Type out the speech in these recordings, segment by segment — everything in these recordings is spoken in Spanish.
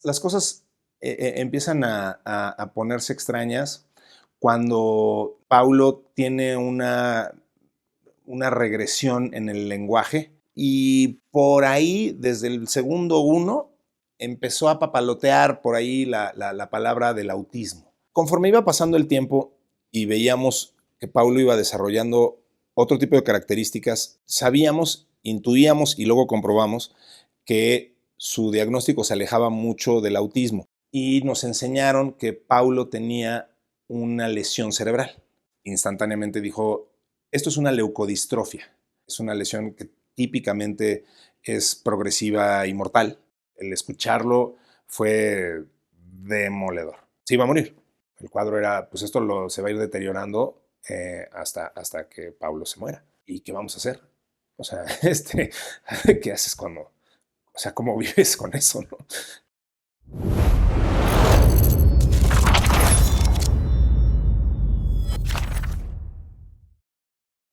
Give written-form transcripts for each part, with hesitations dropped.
Las cosas empiezan a ponerse extrañas cuando Paulo tiene una regresión en el lenguaje y por ahí, desde el segundo uno, empezó a papalotear por ahí la palabra del autismo. Conforme iba pasando el tiempo y veíamos que Paulo iba desarrollando otro tipo de características, sabíamos, intuíamos y luego comprobamos que su diagnóstico se alejaba mucho del autismo y nos enseñaron que Paulo tenía una lesión cerebral. Instantáneamente dijo, esto es una leucodistrofia, es una lesión que típicamente es progresiva y mortal. El escucharlo fue demoledor. Se iba a morir. El cuadro era, pues esto se va a ir deteriorando hasta que Paulo se muera. ¿Y qué vamos a hacer? O sea, ¿qué haces cuando, o sea, cómo vives con eso, no?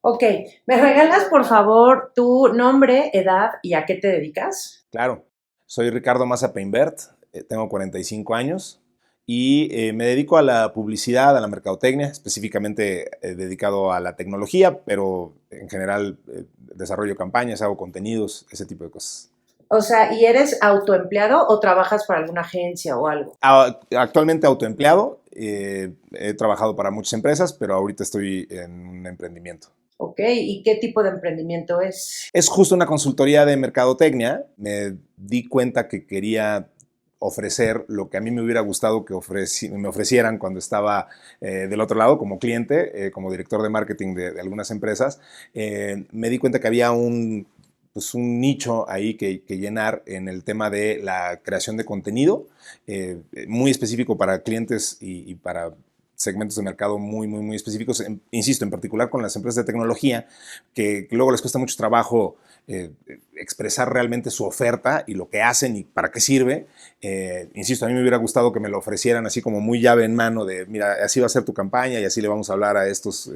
Ok, ¿me regalas por favor tu nombre, edad y a qué te dedicas? Claro, soy Ricardo Maza Peinbert, tengo 45 años y me dedico a la publicidad, a la mercadotecnia, específicamente dedicado a la tecnología, pero en general desarrollo campañas, hago contenidos, ese tipo de cosas. O sea, ¿y eres autoempleado o trabajas para alguna agencia o algo? Actualmente autoempleado, he trabajado para muchas empresas, pero ahorita estoy en un emprendimiento. Ok, ¿y qué tipo de emprendimiento es? Es justo una consultoría de mercadotecnia. Me di cuenta que quería ofrecer lo que a mí me hubiera gustado que me ofrecieran cuando estaba del otro lado como cliente, como director de marketing de algunas empresas. Me di cuenta que había pues un nicho ahí que llenar en el tema de la creación de contenido, muy específico para clientes y para segmentos de mercado muy específicos, insisto, en particular con las empresas de tecnología, que luego les cuesta mucho trabajo expresar realmente su oferta y lo que hacen y para qué sirve. Insisto, a mí me hubiera gustado que me lo ofrecieran así como muy llave en mano de, mira, así va a ser tu campaña y así le vamos a hablar a estas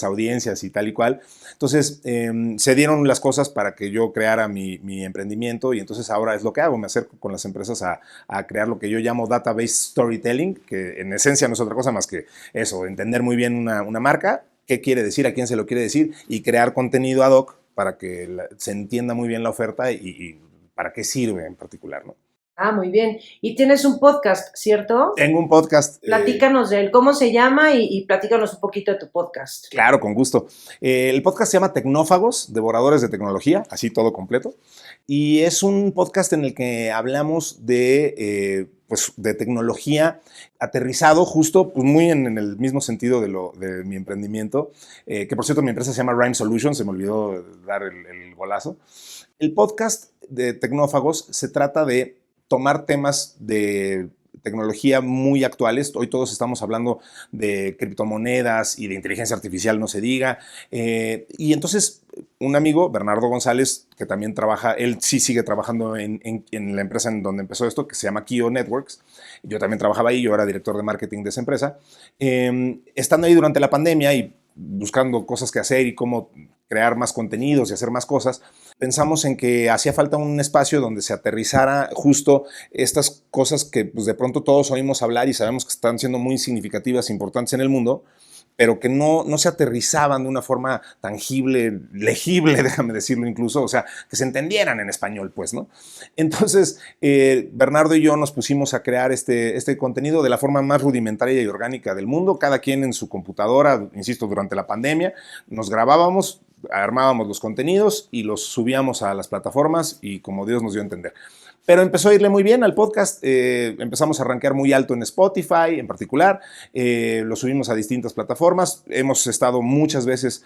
audiencias y tal y cual. Entonces, se dieron las cosas para que yo creara mi emprendimiento y entonces ahora es lo que hago, me acerco con las empresas a crear lo que yo llamo database storytelling, que en esencia no es otra cosa más que eso, entender muy bien una marca, qué quiere decir, a quién se lo quiere decir y crear contenido ad hoc para que se entienda muy bien la oferta y para qué sirve en particular, ¿no? Ah, muy bien. Y tienes un podcast, ¿cierto? Tengo un podcast. Platícanos de él. ¿Cómo se llama? Y platícanos un poquito de tu podcast. Claro, con gusto. El podcast se llama Tecnófagos, Devoradores de Tecnología, así todo completo. Y es un podcast en el que hablamos pues, de tecnología aterrizado justo pues, muy en el mismo sentido de mi emprendimiento, que por cierto mi empresa se llama Rhyme Solutions, se me olvidó dar el golazo. El podcast de Tecnófagos se trata de tomar temas de tecnología muy actuales. Hoy todos estamos hablando de criptomonedas y de inteligencia artificial, no se diga. Y entonces un amigo, Bernardo González, que también trabaja, él sí sigue trabajando en la empresa en donde empezó esto, que se llama Kio Networks. Yo también trabajaba ahí, yo era director de marketing de esa empresa. Estando ahí durante la pandemia y buscando cosas que hacer y cómo crear más contenidos y hacer más cosas, pensamos en que hacía falta un espacio donde se aterrizara justo estas cosas que pues, de pronto todos oímos hablar y sabemos que están siendo muy significativas e importantes en el mundo, pero que no se aterrizaban de una forma tangible, legible, déjame decirlo incluso, o sea, que se entendieran en español, pues, ¿no? Entonces, Bernardo y yo nos pusimos a crear este contenido de la forma más rudimentaria y orgánica del mundo, cada quien en su computadora, insisto, durante la pandemia, nos grabábamos, armábamos los contenidos y los subíamos a las plataformas y como Dios nos dio a entender. Pero empezó a irle muy bien al podcast, empezamos a rankear muy alto en Spotify en particular, lo subimos a distintas plataformas, hemos estado muchas veces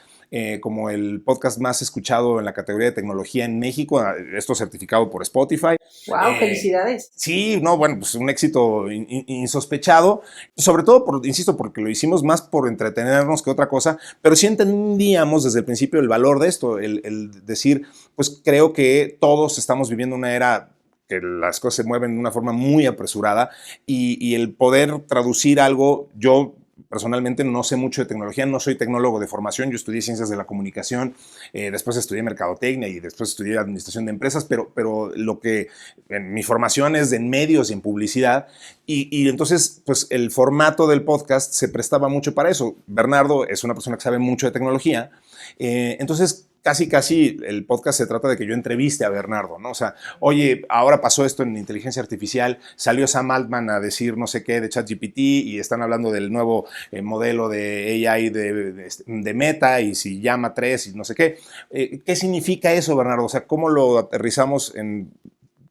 como el podcast más escuchado en la categoría de tecnología en México, esto certificado por Spotify. Wow, felicidades. Sí, no, bueno, pues un éxito insospechado, sobre todo, insisto, porque lo hicimos más por entretenernos que otra cosa, pero sí entendíamos desde el principio el valor de esto, el decir, pues creo que todos estamos viviendo una era que las cosas se mueven de una forma muy apresurada y el poder traducir algo, yo personalmente no sé mucho de tecnología, no soy tecnólogo de formación, yo estudié ciencias de la comunicación, después estudié mercadotecnia y después estudié administración de empresas, pero lo que mi formación es en medios y en publicidad, y entonces pues el formato del podcast se prestaba mucho para eso. Bernardo es una persona que sabe mucho de tecnología, entonces casi el podcast se trata de que yo entreviste a Bernardo, ¿no? O sea, oye, ahora pasó esto en inteligencia artificial, salió Sam Altman a decir no sé qué de ChatGPT y están hablando del nuevo modelo de AI de Meta y si llama 3 y no sé qué. ¿Qué significa eso, Bernardo? O sea, ¿cómo lo aterrizamos en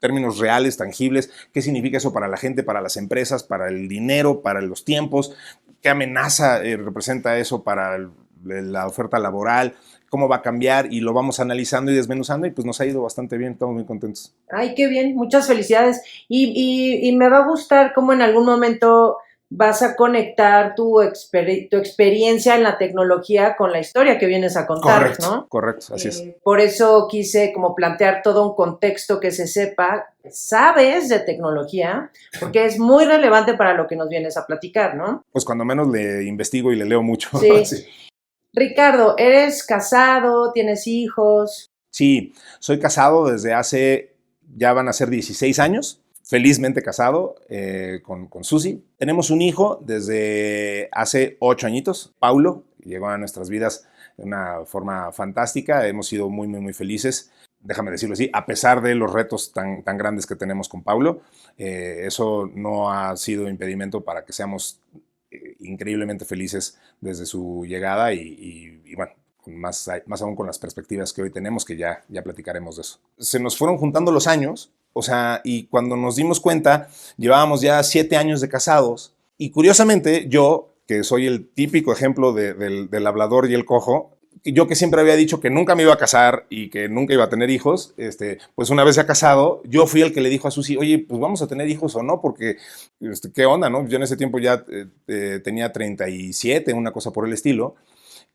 términos reales, tangibles? ¿Qué significa eso para la gente, para las empresas, para el dinero, para los tiempos? ¿Qué amenaza representa eso para la oferta laboral? ¿Cómo va a cambiar? Y lo vamos analizando y desmenuzando y pues nos ha ido bastante bien, estamos muy contentos. Ay, qué bien, muchas felicidades. Y me va a gustar cómo en algún momento vas a conectar tu experiencia en la tecnología con la historia que vienes a contar, Correcto, ¿no? correcto, así es. Por eso quise como plantear todo un contexto que se sepa, sabes de tecnología, porque es muy relevante para lo que nos vienes a platicar, ¿no? Pues cuando menos le investigo y le leo mucho. Sí. Sí. Ricardo, ¿eres casado? ¿Tienes hijos? Sí, soy casado desde hace, ya van a ser 16 años, felizmente casado con Susi. Tenemos un hijo desde hace 8 añitos, Paulo, llegó a nuestras vidas de una forma fantástica, hemos sido muy, muy, muy felices. Déjame decirlo así, a pesar de los retos tan grandes que tenemos con Paulo, eso no ha sido impedimento para que seamos increíblemente felices desde su llegada y bueno, más aún con las perspectivas que hoy tenemos, que ya platicaremos de eso. Se nos fueron juntando los años, o sea, y cuando nos dimos cuenta, llevábamos ya 7 años de casados, y curiosamente yo, que soy el típico ejemplo del hablador y el cojo, yo que siempre había dicho que nunca me iba a casar y que nunca iba a tener hijos, pues una vez se ha casado, yo fui el que le dijo a Susi, oye, pues vamos a tener hijos o no, porque qué onda, ¿no? Yo en ese tiempo ya tenía 37, una cosa por el estilo,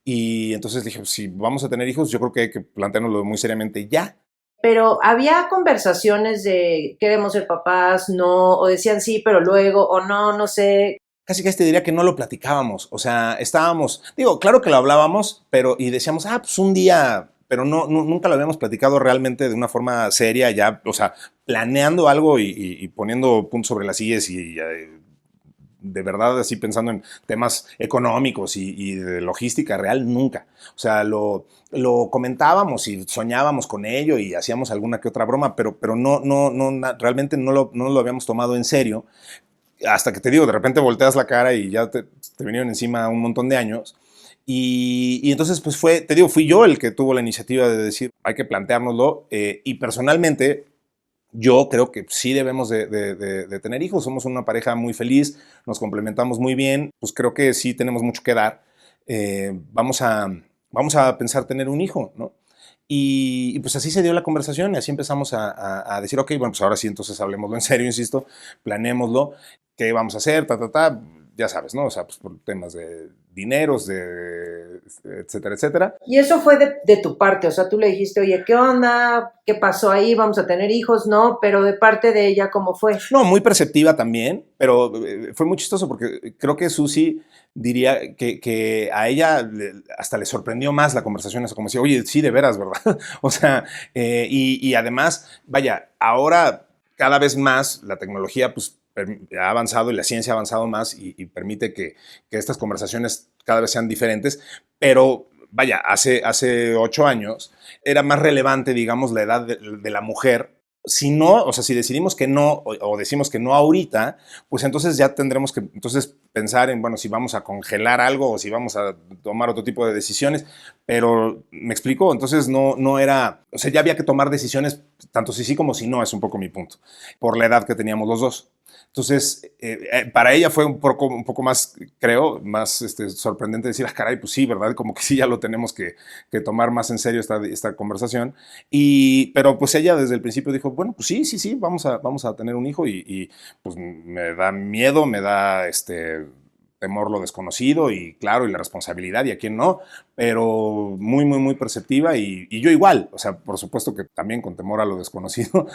y entonces dije, si vamos a tener hijos, yo creo que hay que planteárnoslo muy seriamente ya. Pero había conversaciones de queremos ser papás, no, o decían sí, pero luego, o no, no sé. Casi te diría que no lo platicábamos, o sea, estábamos, digo, claro que lo hablábamos, pero y decíamos, pues un día, pero nunca lo habíamos platicado realmente de una forma seria, ya, o sea, planeando algo y poniendo puntos sobre las sillas y de verdad así pensando en temas económicos y de logística real, nunca. O sea, lo comentábamos y soñábamos con ello y hacíamos alguna que otra broma, pero realmente no lo habíamos tomado en serio. Hasta que te digo, de repente volteas la cara y ya te vinieron encima un montón de años. Y entonces, pues fui yo el que tuvo la iniciativa de decir, hay que planteárnoslo. Y personalmente, yo creo que sí debemos de tener hijos. Somos una pareja muy feliz, nos complementamos muy bien. Pues creo que sí tenemos mucho que dar. Vamos a pensar tener un hijo, ¿no? Y pues así se dio la conversación y así empezamos a decir, ok, bueno, pues ahora sí, entonces hablemoslo en serio, insisto, planémoslo, qué vamos a hacer, ya sabes, ¿no? O sea, pues por temas de dineros, etcétera, etcétera. Y eso fue de tu parte, o sea, tú le dijiste, oye, ¿qué onda? ¿Qué pasó ahí? ¿Vamos a tener hijos? No, pero de parte de ella, ¿cómo fue? No, muy perceptiva también, pero fue muy chistoso porque creo que Susi diría que a ella hasta le sorprendió más la conversación, eso como decía, oye, sí, de veras, ¿verdad? O sea, y además, vaya, ahora cada vez más la tecnología pues ha avanzado y la ciencia ha avanzado más y permite que estas conversaciones cada vez sean diferentes, pero vaya, hace 8 años era más relevante, digamos, la edad de la mujer. Si no, o sea, si decidimos que no o decimos que no ahorita, pues entonces ya tendremos que entonces pensar en, bueno, si vamos a congelar algo o si vamos a tomar otro tipo de decisiones, pero me explico, entonces no era, o sea, ya había que tomar decisiones, tanto si sí como si no, es un poco mi punto, por la edad que teníamos los dos. Entonces, para ella fue un poco más, creo, más sorprendente decir, caray, pues sí, ¿verdad? Como que sí, ya lo tenemos que tomar más en serio esta conversación. Pero pues ella desde el principio dijo, bueno, pues sí, vamos a tener un hijo y pues me da miedo, temor lo desconocido y claro, y la responsabilidad y a quién no, pero muy, muy, muy perceptiva y yo igual, o sea, por supuesto que también con temor a lo desconocido,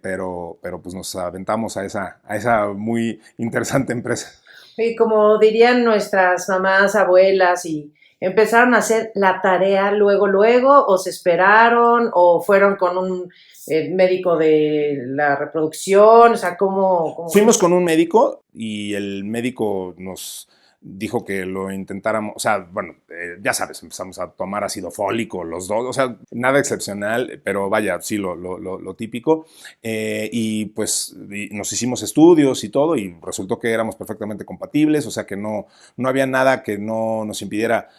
pero pues nos aventamos a esa muy interesante empresa. Y como dirían nuestras mamás, abuelas, y empezaron a hacer la tarea luego, o se esperaron, o fueron con un médico de la reproducción, o sea, ¿cómo? Fuimos con un médico y el médico nos dijo que lo intentáramos, o sea, bueno, ya sabes, empezamos a tomar ácido fólico los dos, o sea, nada excepcional, pero vaya, sí, lo típico. Y pues nos hicimos estudios y todo y resultó que éramos perfectamente compatibles, o sea que no había nada que no nos impidiera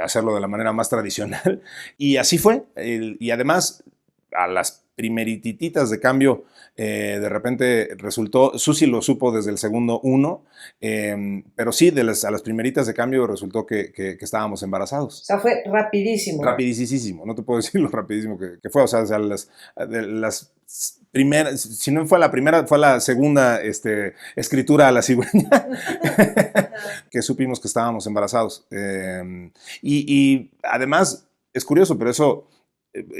hacerlo de la manera más tradicional. Y así fue. Y además, a las primerititas de cambio, de repente resultó, Susi lo supo desde el segundo uno, pero sí, a las primeritas de cambio resultó que estábamos embarazados. O sea, fue rapidísimo. Rapidísimo, no te puedo decir lo rapidísimo que fue, o sea las primeras, si no fue la primera, fue la segunda escritura a la cigüeña que supimos que estábamos embarazados. Y además, es curioso, pero eso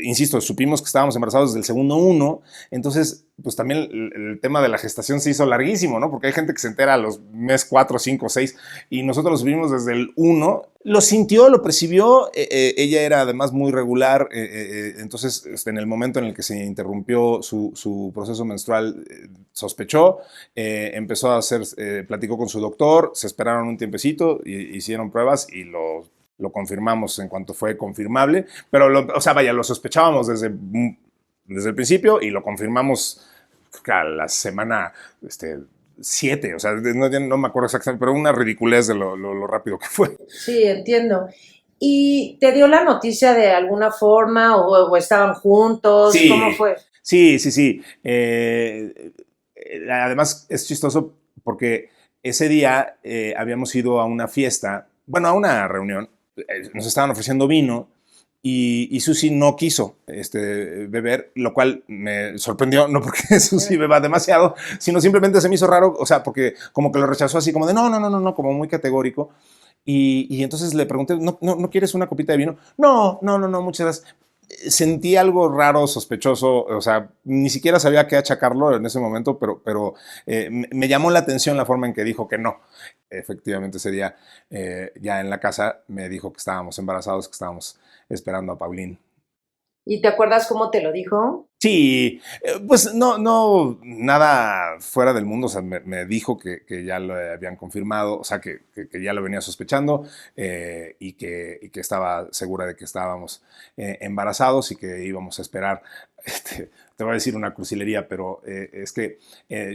insisto, supimos que estábamos embarazados desde el segundo uno, entonces, pues también el tema de la gestación se hizo larguísimo, ¿no? Porque hay gente que se entera a los mes 4, 5, 6, y nosotros lo supimos desde el 1. Lo sintió, lo percibió, ella era además muy regular, entonces en el momento en el que se interrumpió su proceso menstrual, sospechó, empezó a hacer, platicó con su doctor, se esperaron un tiempecito, hicieron pruebas y lo confirmamos en cuanto fue confirmable, pero, o sea, vaya, lo sospechábamos desde el principio y lo confirmamos a la semana 7, o sea, no me acuerdo exactamente, pero una ridiculez de lo rápido que fue. Sí, entiendo. ¿Y te dio la noticia de alguna forma o estaban juntos? Sí, ¿Cómo fue? Sí. Además, es chistoso porque ese día habíamos ido a una fiesta, bueno, a una reunión, nos estaban ofreciendo vino y Susi no quiso beber, lo cual me sorprendió, no porque Susi beba demasiado, sino simplemente se me hizo raro, o sea, porque como que lo rechazó así como de no, como muy categórico. Y entonces le pregunté, ¿no quieres una copita de vino? No, muchas gracias. Sentí algo raro, sospechoso, o sea, ni siquiera sabía qué achacarlo en ese momento, pero me llamó la atención la forma en que dijo que no. Efectivamente, ese día ya en la casa me dijo que estábamos embarazados, que estábamos esperando a Paulín. ¿Y te acuerdas cómo te lo dijo? Sí, pues no, nada fuera del mundo, o sea, me dijo que ya lo habían confirmado, o sea, que ya lo venía sospechando y que estaba segura de que estábamos embarazados y que íbamos a esperar. Te voy a decir una cursilería, pero es que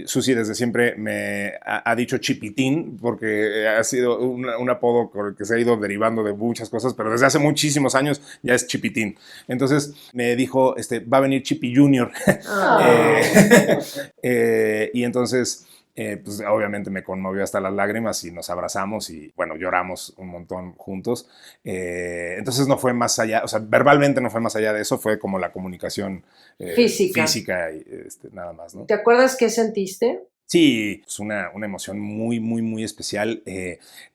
Susi desde siempre me ha dicho Chipitín, porque ha sido un apodo con el que se ha ido derivando de muchas cosas, pero desde hace muchísimos años ya es Chipitín. Entonces me dijo, va a venir Chipi Junior. Y entonces, pues obviamente me conmovió hasta las lágrimas y nos abrazamos y bueno, lloramos un montón juntos. Entonces no fue más allá, o sea, verbalmente no fue más allá de eso, fue como la comunicación física y nada más, ¿no? ¿Te acuerdas qué sentiste? Sí, es una emoción muy, muy, muy especial,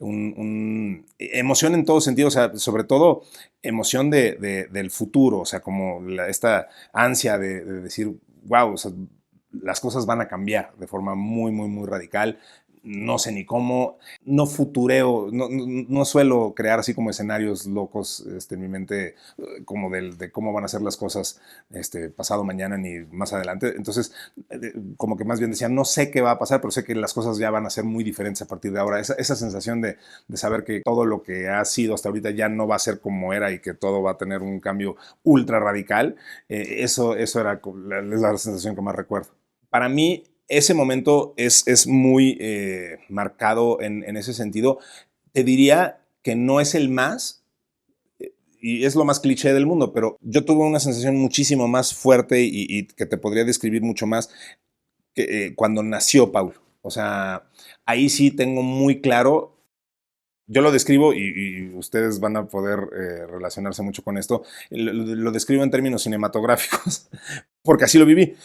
emoción en todo sentido, o sea, sobre todo emoción del futuro, o sea, como esta ansia de decir, wow, o sea, las cosas van a cambiar de forma muy, muy, muy radical. No sé ni cómo, no futureo, no suelo crear así como escenarios locos en mi mente, como de cómo van a ser las cosas pasado mañana ni más adelante. Entonces, como que más bien decía, no sé qué va a pasar, pero sé que las cosas ya van a ser muy diferentes a partir de ahora. Esa sensación de saber que todo lo que ha sido hasta ahorita ya no va a ser como era y que todo va a tener un cambio ultra radical, eso era la sensación que más recuerdo. Para mí, ese momento es muy marcado en ese sentido. Te diría que no es el más, y es lo más cliché del mundo, pero yo tuve una sensación muchísimo más fuerte y que te podría describir mucho más que, cuando nació Paulo. O sea, ahí sí tengo muy claro, yo lo describo y ustedes van a poder relacionarse mucho con esto, lo describo en términos cinematográficos, porque así lo viví.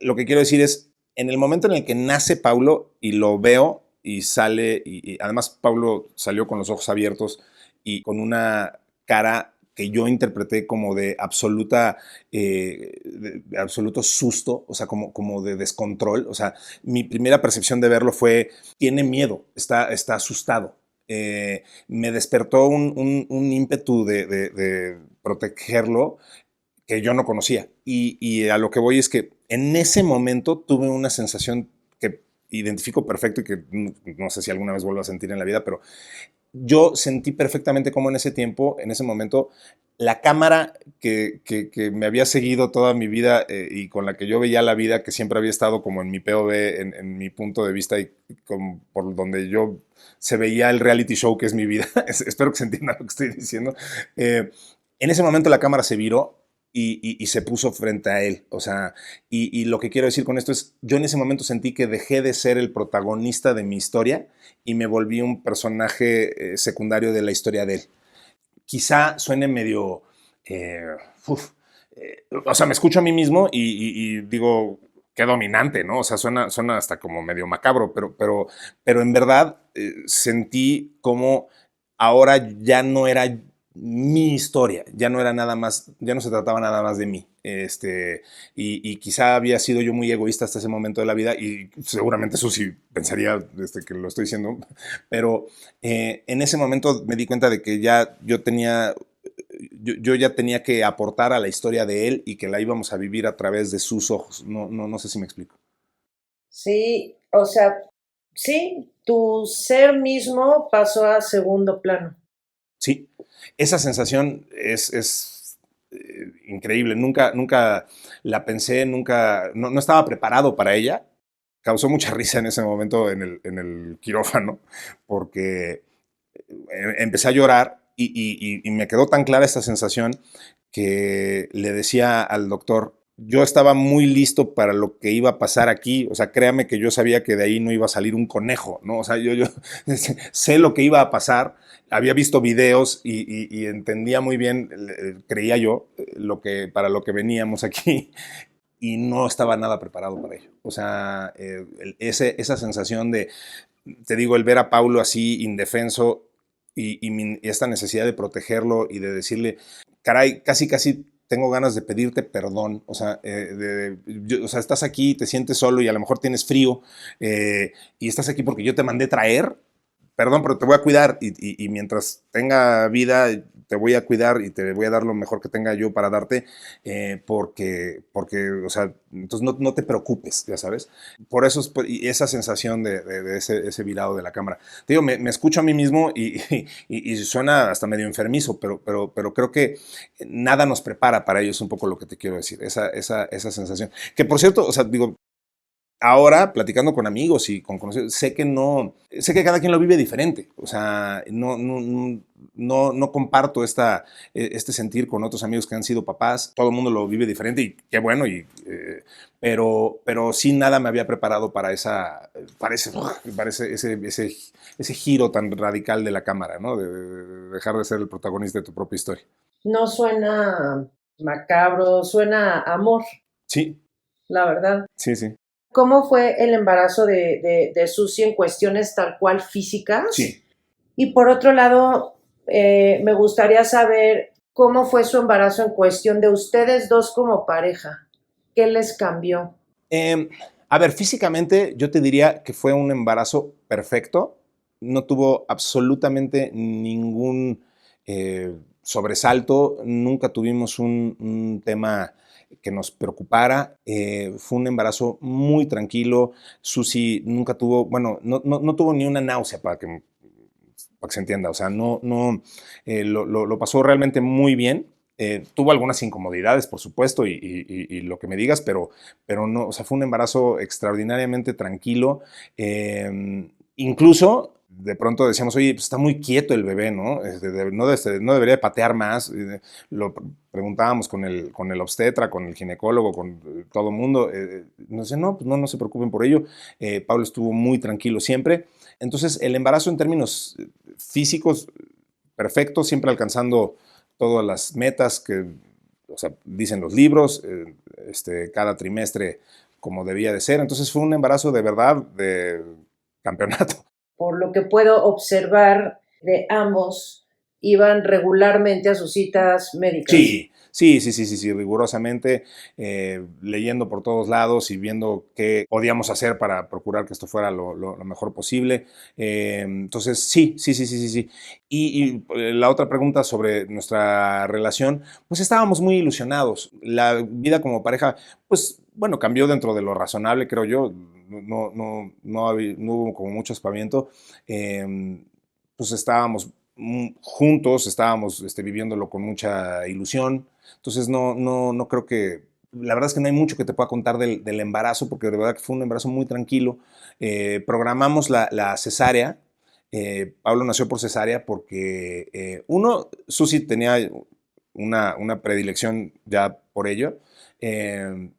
Lo que quiero decir es, en el momento en el que nace Paulo y lo veo, y sale, y además Paulo salió con los ojos abiertos y con una cara que yo interpreté como de de absoluto susto, o sea, como de descontrol. O sea, mi primera percepción de verlo fue, tiene miedo, está asustado. Me despertó un ímpetu de protegerlo que yo no conocía. Y a lo que voy es que en ese momento tuve una sensación que identifico perfecto y que no sé si alguna vez vuelvo a sentir en la vida, pero yo sentí perfectamente cómo en ese tiempo, en ese momento, la cámara que me había seguido toda mi vida y con la que yo veía la vida, que siempre había estado como en mi POV, en mi punto de vista y por donde yo se veía el reality show que es mi vida. Espero que se entienda lo que estoy diciendo. En ese momento la cámara se viró y se puso frente a él. O sea, y lo que quiero decir con esto es, yo en ese momento sentí que dejé de ser el protagonista de mi historia y me volví un personaje secundario de la historia de él. Quizá suene medio... eh, uf, o sea, me escucho a mí mismo y digo, qué dominante, ¿no? O sea, suena hasta como medio macabro, pero en verdad sentí como ahora ya no era mi historia, ya no era nada más, ya no se trataba nada más de mí. Y quizá había sido yo muy egoísta hasta ese momento de la vida y seguramente eso sí pensaría que lo estoy diciendo, pero en ese momento me di cuenta de que ya yo ya tenía que aportar a la historia de él y que la íbamos a vivir a través de sus ojos. No sé si me explico. Sí, o sea, sí, tu ser mismo pasó a segundo plano. Sí, esa sensación es increíble. Nunca la pensé, no estaba preparado para ella. Causó mucha risa en ese momento en el quirófano, porque empecé a llorar y me quedó tan clara esta sensación que le decía al doctor, yo estaba muy listo para lo que iba a pasar aquí, o sea, créame que yo sabía que de ahí no iba a salir un conejo, ¿no? O sea, yo sé lo que iba a pasar, había visto videos y entendía muy bien, creía yo, para lo que veníamos aquí y no estaba nada preparado para ello. O sea, esa sensación de, te digo, el ver a Paulo así indefenso y esta necesidad de protegerlo y de decirle, caray, casi tengo ganas de pedirte perdón. O sea, o sea, estás aquí, te sientes solo y a lo mejor tienes frío y estás aquí porque yo te mandé traer. Perdón, pero te voy a cuidar y mientras tenga vida te voy a cuidar y te voy a dar lo mejor que tenga yo para darte porque o sea, entonces no te preocupes, ya sabes. Por eso y esa sensación de ese virado de la cámara. Te digo, me escucho a mí mismo y suena hasta medio enfermizo, pero creo que nada nos prepara para ello, es un poco lo que te quiero decir, esa sensación. Que por cierto, o sea, digo, ahora, platicando con amigos y con conocidos, sé que cada quien lo vive diferente. O sea, no comparto este sentir con otros amigos que han sido papás. Todo el mundo lo vive diferente y qué bueno. Pero sí nada me había preparado para ese giro tan radical de la cámara, ¿no? De dejar de ser el protagonista de tu propia historia. No suena macabro, suena a amor, Sí, la verdad. sí, sí. ¿Cómo fue el embarazo de Susi en cuestiones tal cual físicas? Sí. Y por otro lado, me gustaría saber cómo fue su embarazo en cuestión de ustedes dos como pareja. ¿Qué les cambió? Eh, a ver, físicamente yo te diría que fue un embarazo perfecto. No tuvo absolutamente ningún sobresalto. Nunca tuvimos un tema que nos preocupara. Fue un embarazo muy tranquilo. Susi nunca tuvo, bueno, no tuvo ni una náusea para que se entienda. O sea, lo pasó realmente muy bien. Tuvo algunas incomodidades, por supuesto, y lo que me digas, pero no, o sea, fue un embarazo extraordinariamente tranquilo. Incluso de pronto decíamos, oye, pues está muy quieto el bebé, ¿no? No debería de patear más. Lo preguntábamos con el obstetra, con el ginecólogo, con todo el mundo. Nos dice, no, pues no se preocupen por ello. Pablo estuvo muy tranquilo siempre. Entonces, el embarazo en términos físicos, perfecto, siempre alcanzando todas las metas que, o sea, dicen los libros, cada trimestre como debía de ser. Entonces fue un embarazo de verdad de campeonato. por lo que puedo observar de ambos, iban regularmente a sus citas médicas. Sí, rigurosamente, leyendo por todos lados y viendo qué podíamos hacer para procurar que esto fuera lo mejor posible. Entonces, sí. La otra pregunta sobre nuestra relación, pues estábamos muy ilusionados. La vida como pareja, pues bueno, cambió dentro de lo razonable, creo yo. No hubo como mucho aspaviento. Pues estábamos juntos, estábamos viviéndolo con mucha ilusión. Entonces no creo que, la verdad es que no hay mucho que te pueda contar del embarazo, porque de verdad que fue un embarazo muy tranquilo. Programamos la cesárea. Pablo nació por cesárea porque, Susi tenía una predilección ya por ello.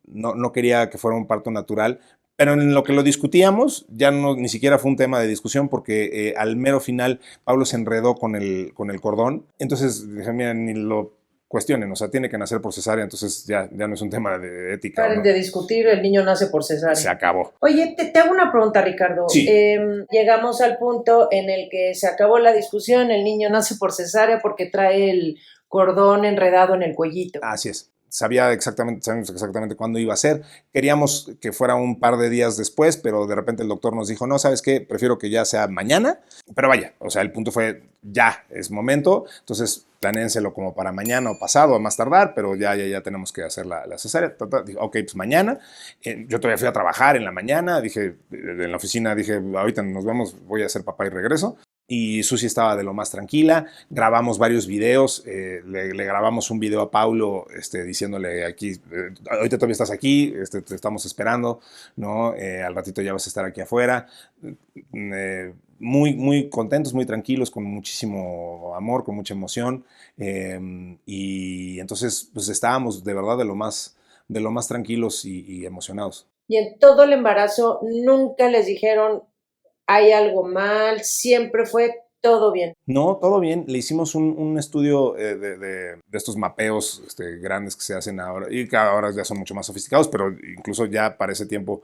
No quería que fuera un parto natural, pero en lo que lo discutíamos, ya no, ni siquiera fue un tema de discusión, porque al mero final Pablo se enredó con el cordón. Entonces dije, mira, ni lo cuestionen, o sea, tiene que nacer por cesárea, entonces ya no es un tema de ética, Paren ¿no? de discutir, el niño nace por Se cesárea. acabó. Oye, te hago una pregunta, Ricardo. Sí. Llegamos al punto en el que se acabó la discusión, el niño nace por cesárea porque trae el cordón enredado en el cuellito. Así es. Sabíamos exactamente cuándo iba a ser. Queríamos que fuera un par de días después, pero de repente el doctor nos dijo, no, ¿sabes qué? Prefiero que ya sea mañana. Pero vaya, o sea, el punto fue, ya, es momento. Entonces, planéenselo como para mañana o pasado, a más tardar, pero ya tenemos que hacer la cesárea. Dije, ok, pues mañana. Yo todavía fui a trabajar en la mañana. Dije, en la oficina, dije, ahorita nos vemos, voy a ser papá y regreso. Y Susi estaba de lo más tranquila. Grabamos varios videos. Le grabamos un video a Paulo diciéndole aquí, ahorita todavía estás aquí, te estamos esperando, ¿no? Al ratito ya vas a estar aquí afuera. Muy contentos, muy tranquilos, con muchísimo amor, con mucha emoción. Y entonces, pues estábamos de verdad de lo más tranquilos y emocionados. Y en todo el embarazo nunca les dijeron hay algo mal, siempre fue todo bien. No, todo bien. Le hicimos un estudio de estos mapeos grandes que se hacen ahora, y que ahora ya son mucho más sofisticados, pero incluso ya para ese tiempo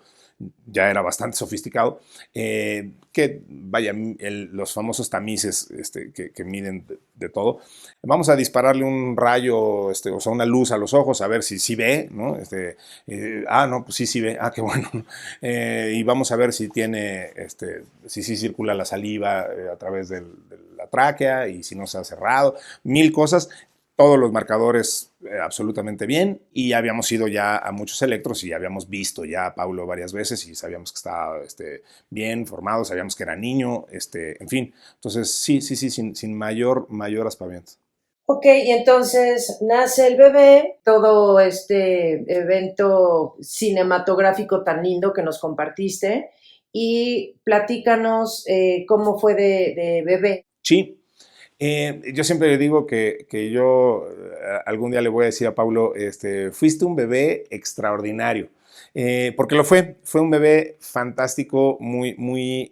ya era bastante sofisticado. Que vaya, los famosos tamices que miden de todo. Vamos a dispararle un rayo, o sea, una luz a los ojos, a ver si ve, ¿no? No, pues sí ve, qué bueno. Y vamos a ver si tiene, si circula la saliva a través de la tráquea, y si no se ha cerrado, mil cosas. Todos los marcadores absolutamente bien, y ya habíamos ido ya a muchos electros y habíamos visto ya a Paulo varias veces y sabíamos que estaba bien formado, sabíamos que era niño, en fin. Entonces sí, sin mayor aspaviento. Ok, y entonces nace el bebé, todo este evento cinematográfico tan lindo que nos compartiste, y platícanos cómo fue de bebé. Sí. Yo siempre le digo que yo algún día le voy a decir a Paulo, fuiste un bebé extraordinario, porque lo fue un bebé fantástico, muy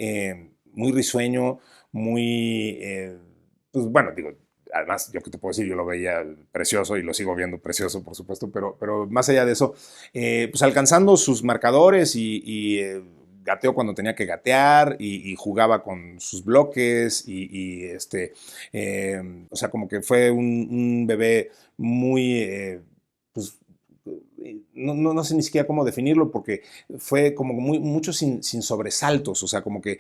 risueño, pues bueno, digo, además, yo qué te puedo decir, yo lo veía precioso y lo sigo viendo precioso, por supuesto, pero más allá de eso, pues alcanzando sus marcadores y gateó cuando tenía que gatear, y jugaba con sus bloques, o sea, como que fue un bebé muy, pues, no sé ni siquiera cómo definirlo, porque fue como mucho sin sobresaltos. O sea, como que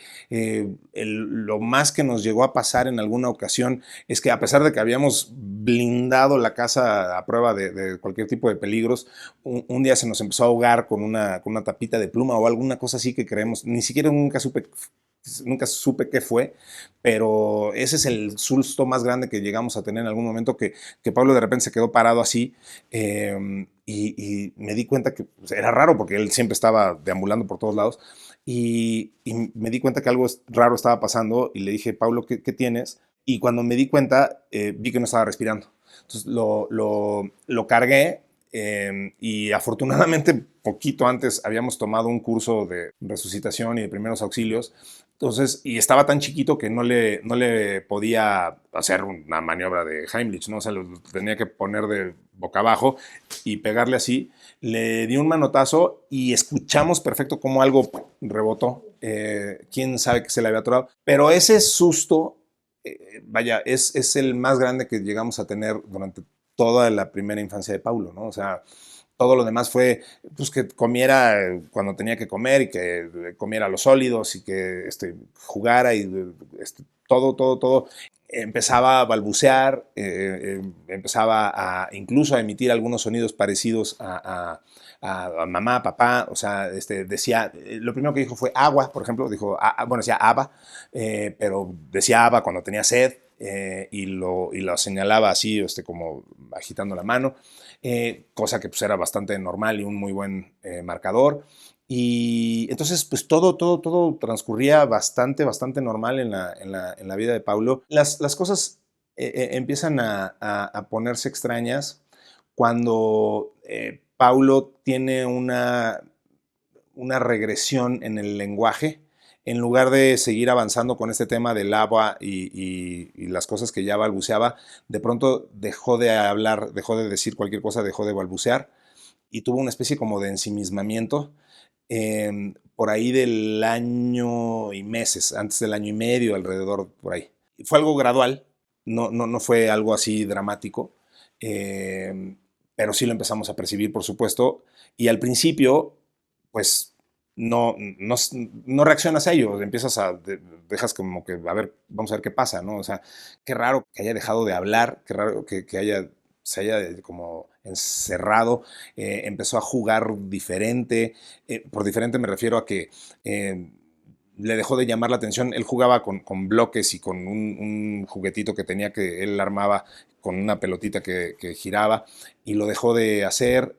lo más que nos llegó a pasar en alguna ocasión es que, a pesar de que habíamos blindado la casa a prueba de cualquier tipo de peligros, un día se nos empezó a ahogar con una tapita de pluma o alguna cosa así que creemos, ni siquiera nunca supe qué fue, pero ese es el susto más grande que llegamos a tener en algún momento, que Pablo de repente se quedó parado así, y me di cuenta que, pues, era raro, porque él siempre estaba deambulando por todos lados, y me di cuenta que algo raro estaba pasando, y le dije, Pablo, ¿qué tienes? Y cuando me di cuenta, vi que no estaba respirando. Entonces lo cargué, y afortunadamente poquito antes habíamos tomado un curso de resucitación y de primeros auxilios. Entonces, y estaba tan chiquito que no le podía hacer una maniobra de Heimlich, ¿no? O sea, lo tenía que poner de boca abajo y pegarle así. le di un manotazo y escuchamos perfecto cómo algo rebotó. Quién sabe qué se le había atorado. Pero ese susto, vaya, es el más grande que llegamos a tener durante toda la primera infancia de Paulo, ¿no? O sea, todo lo demás fue pues, que comiera cuando tenía que comer y que comiera los sólidos y que jugara y todo. Empezaba a balbucear, empezaba incluso a emitir algunos sonidos parecidos a mamá, papá, o sea, decía, lo primero que dijo fue agua, por ejemplo, dijo, bueno, decía aba, pero decía aba cuando tenía sed y lo señalaba así, como agitando la mano, cosa que pues era bastante normal y un muy buen marcador. Y entonces, pues todo transcurría bastante normal en la vida de Paulo. Las cosas empiezan a ponerse extrañas cuando Paulo tiene una regresión en el lenguaje. En lugar de seguir avanzando con este tema del agua y las cosas que ya balbuceaba, de pronto dejó de hablar, dejó de decir cualquier cosa, dejó de balbucear y tuvo una especie como de ensimismamiento por ahí del año y meses, antes del año y medio, alrededor por ahí. Fue algo gradual, no fue algo así dramático, eh, pero sí lo empezamos a percibir, por supuesto, y al principio, pues no reaccionas a ello, dejas como que, a ver, vamos a ver qué pasa, ¿no? O sea, qué raro que haya dejado de hablar, qué raro que se haya como encerrado, empezó a jugar diferente, por diferente me refiero a que le dejó de llamar la atención. Él jugaba con bloques y con un juguetito que tenía que él armaba con una pelotita que giraba y lo dejó de hacer.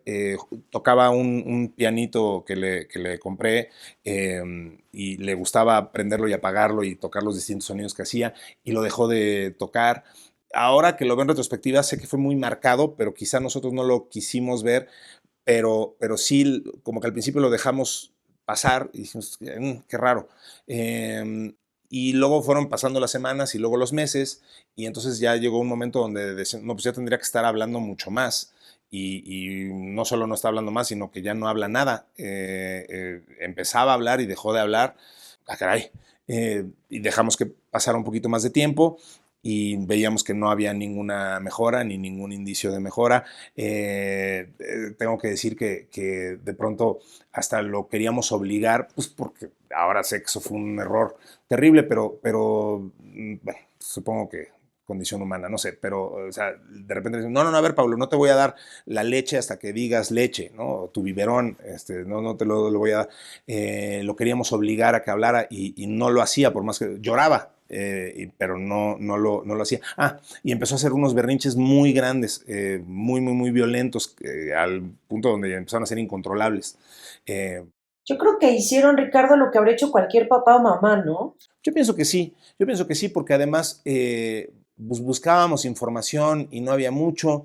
Tocaba un pianito que le compré y le gustaba prenderlo y apagarlo y tocar los distintos sonidos que hacía y lo dejó de tocar. Ahora que lo veo en retrospectiva, sé que fue muy marcado, pero quizá nosotros no lo quisimos ver, pero sí, como que al principio lo dejamos pasar y dijimos, qué raro. Y luego fueron pasando las semanas y luego los meses, y entonces ya llegó un momento donde decían, no, pues ya tendría que estar hablando mucho más. Y no solo no está hablando más, sino que ya no habla nada. Empezaba a hablar y dejó de hablar. Ah, caray. Y dejamos que pasara un poquito más de tiempo y veíamos que no había ninguna mejora ni ningún indicio de mejora. Tengo que decir que de pronto hasta lo queríamos obligar, pues porque ahora sé que eso fue un error terrible, pero bueno, supongo que condición humana, no sé, pero o sea, de repente dicen, no, a ver, Pablo, no te voy a dar la leche hasta que digas leche, ¿no? O tu biberón, no te lo voy a dar. Lo queríamos obligar a que hablara y no lo hacía, por más que lloraba, pero no lo hacía. Y empezó a hacer unos berrinches muy grandes, muy violentos, al punto donde empezaron a ser incontrolables. Yo creo que hicieron, Ricardo, lo que habría hecho cualquier papá o mamá, ¿no? Yo pienso que sí, porque además buscábamos información y no había mucho,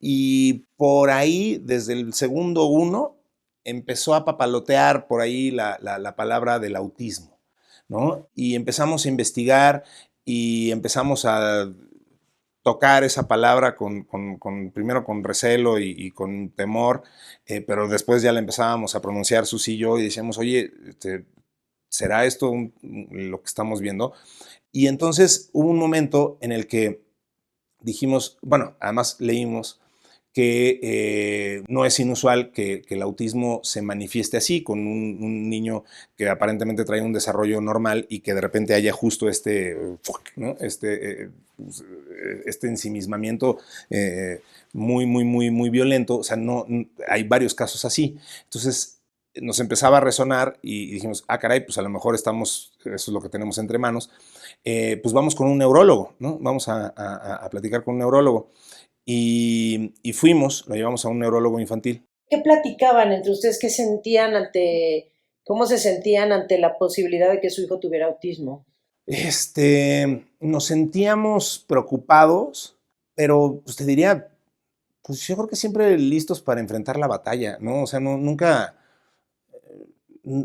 y por ahí, desde el segundo uno, empezó a papalotear por ahí la palabra del autismo, ¿no? Y empezamos a investigar y empezamos a tocar esa palabra primero con recelo y con temor, pero después ya la empezábamos a pronunciar Susi y yo y decíamos, oye, ¿será esto lo que estamos viendo? Y entonces hubo un momento en el que dijimos, bueno, además leímos que no es inusual que el autismo se manifieste así, con un niño que aparentemente trae un desarrollo normal y que de repente haya justo ¿no? Este ensimismamiento muy violento. O sea, hay varios casos así. Entonces nos empezaba a resonar y dijimos, caray, pues a lo mejor eso es lo que tenemos entre manos. Pues vamos con un neurólogo, ¿no? Vamos a platicar con un neurólogo. Y fuimos, lo llevamos a un neurólogo infantil. ¿Qué platicaban entre ustedes? ¿Cómo se sentían ante la posibilidad de que su hijo tuviera autismo? Nos sentíamos preocupados, pero pues te diría, pues yo creo que siempre listos para enfrentar la batalla, ¿no? O sea, nunca. mm,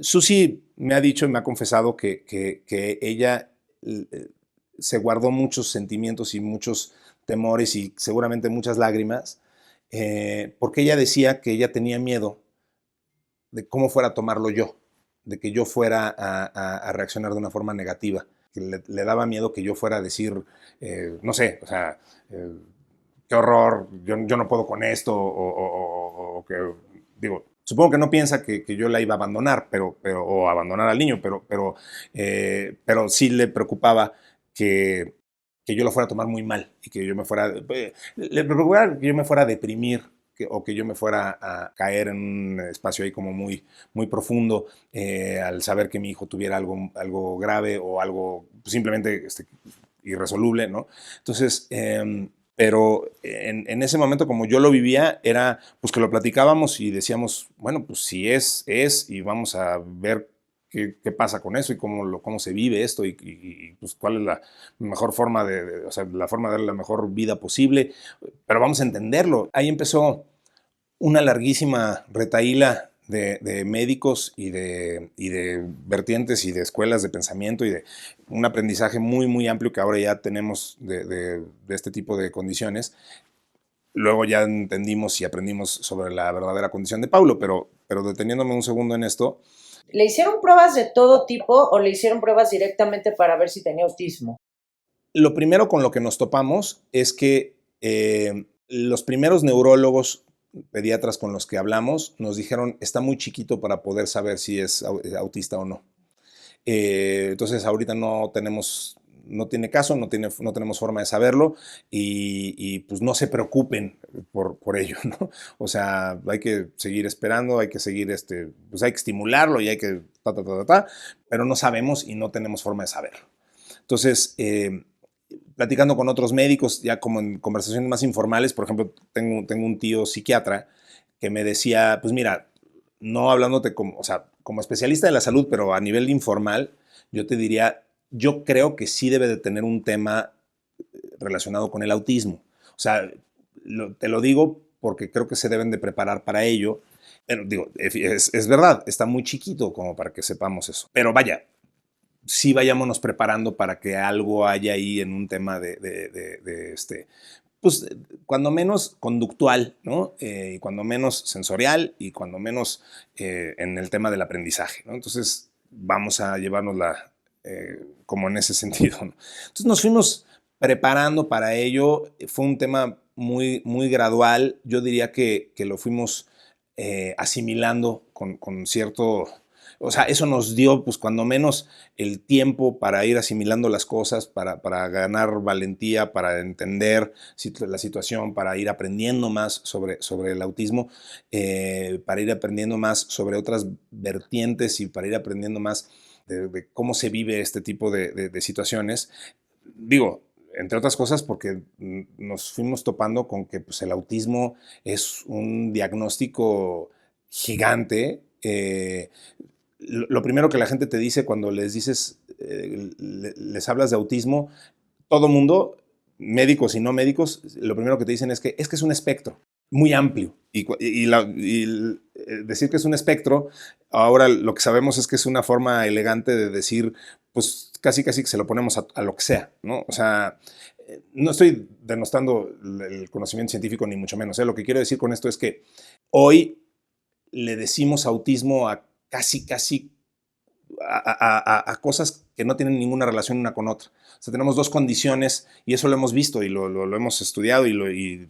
Susi me ha dicho y me ha confesado que ella se guardó muchos sentimientos y muchos temores y seguramente muchas lágrimas porque ella decía que ella tenía miedo de cómo fuera a tomarlo yo, de que yo fuera a reaccionar de una forma negativa, que le daba miedo que yo fuera a decir, no sé, o sea, qué horror, yo no puedo con esto, o que, digo, supongo que no piensa que yo la iba a abandonar, o abandonar al niño, pero sí le preocupaba que yo lo fuera a tomar muy mal y que yo me fuera, le preocupaba que yo me fuera a deprimir o que yo me fuera a caer en un espacio ahí como muy, muy profundo al saber que mi hijo tuviera algo grave o algo simplemente irresoluble, ¿no? Entonces, pero en ese momento, como yo lo vivía, era pues que lo platicábamos y decíamos, bueno, pues si es, y vamos a ver qué pasa con eso y cómo se vive esto y pues cuál es la mejor forma o sea, la forma de darle la mejor vida posible, pero vamos a entenderlo. Ahí empezó una larguísima retahíla de médicos y de vertientes y de escuelas de pensamiento y de un aprendizaje muy, muy amplio que ahora ya tenemos de este tipo de condiciones. Luego ya entendimos y aprendimos sobre la verdadera condición de Paulo, pero deteniéndome un segundo en esto. ¿Le hicieron pruebas de todo tipo o le hicieron pruebas directamente para ver si tenía autismo? Lo primero con lo que nos topamos es que los primeros neurólogos pediatras con los que hablamos nos dijeron está muy chiquito para poder saber si es autista o no. Entonces ahorita no tiene caso, no tenemos forma de saberlo y pues no se preocupen por ello, ¿no? O sea, hay que seguir esperando, hay que seguir, pues hay que estimularlo y hay que pero no sabemos y no tenemos forma de saberlo. Entonces, platicando con otros médicos, ya como en conversaciones más informales, por ejemplo, tengo un tío psiquiatra que me decía, pues mira, no hablándote como, o sea, como especialista de la salud, pero a nivel informal, yo te diría, yo creo que sí debe de tener un tema relacionado con el autismo. O sea, te lo digo porque creo que se deben de preparar para ello. Pero digo, es verdad, está muy chiquito como para que sepamos eso. Pero vaya, sí vayámonos preparando para que algo haya ahí en un tema pues cuando menos conductual, ¿no? Y cuando menos sensorial y cuando menos en el tema del aprendizaje, ¿no? Entonces vamos a llevárnosla como en ese sentido, ¿no? Entonces nos fuimos preparando para ello, fue un tema muy, muy gradual, yo diría que lo fuimos asimilando con cierto... O sea, eso nos dio, pues, cuando menos el tiempo para ir asimilando las cosas, para ganar valentía, para entender la situación, para ir aprendiendo más sobre el autismo, para ir aprendiendo más sobre otras vertientes y para ir aprendiendo más de cómo se vive este tipo de situaciones. Digo, entre otras cosas porque nos fuimos topando con que pues, el autismo es un diagnóstico gigante. Lo primero que la gente te dice cuando les dices, les hablas de autismo, todo mundo, médicos y no médicos, lo primero que te dicen es que es un espectro muy amplio. Decir que es un espectro, ahora lo que sabemos es que es una forma elegante de decir, pues casi que se lo ponemos a lo que sea, ¿no? O sea, no estoy denostando el conocimiento científico ni mucho menos. Lo que quiero decir con esto es que hoy le decimos autismo a casi a cosas que no tienen ninguna relación una con otra. O sea, tenemos dos condiciones y eso lo hemos visto y lo hemos estudiado y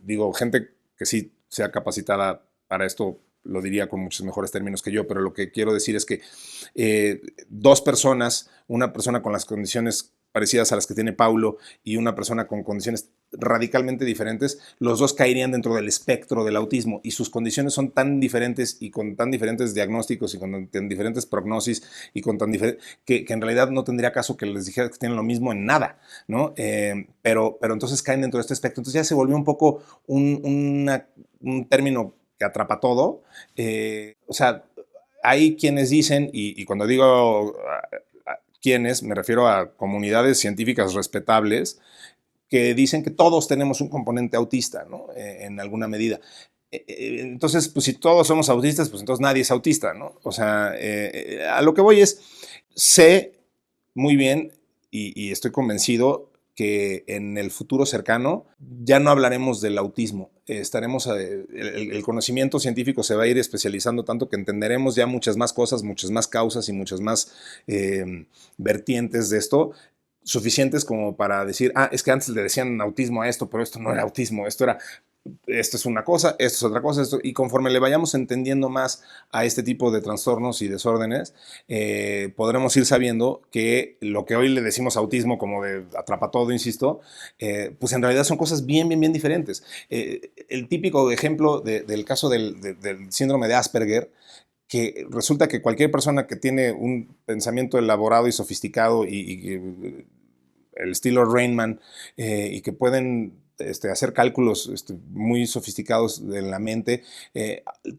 digo, gente que sí sea capacitada para esto lo diría con muchos mejores términos que yo, pero lo que quiero decir es que dos personas, una persona con las condiciones parecidas a las que tiene Paulo y una persona con condiciones radicalmente diferentes, los dos caerían dentro del espectro del autismo y sus condiciones son tan diferentes y con tan diferentes diagnósticos y con tan diferentes prognosis y con tan que en realidad no tendría caso que les dijera que tienen lo mismo en nada, ¿no? Pero entonces caen dentro de este espectro. Entonces ya se volvió un poco un término que atrapa todo. O sea, hay quienes dicen, y cuando digo quienes, me refiero a comunidades científicas respetables, que dicen que todos tenemos un componente autista, ¿no? En alguna medida. Entonces, pues si todos somos autistas, pues entonces nadie es autista, ¿no? O sea, a lo que voy es, sé muy bien y estoy convencido que en el futuro cercano ya no hablaremos del autismo. El conocimiento científico se va a ir especializando tanto que entenderemos ya muchas más cosas, muchas más causas y muchas más vertientes de esto, suficientes como para decir, es que antes le decían autismo a esto, pero esto no era autismo, esto es una cosa, esto es otra cosa, y conforme le vayamos entendiendo más a este tipo de trastornos y desórdenes, podremos ir sabiendo que lo que hoy le decimos autismo, como de atrapa todo, insisto, pues en realidad son cosas bien diferentes. El típico ejemplo del caso del síndrome de Asperger, que resulta que cualquier persona que tiene un pensamiento elaborado y sofisticado y el estilo Rainman, y que pueden hacer cálculos muy sofisticados en la mente,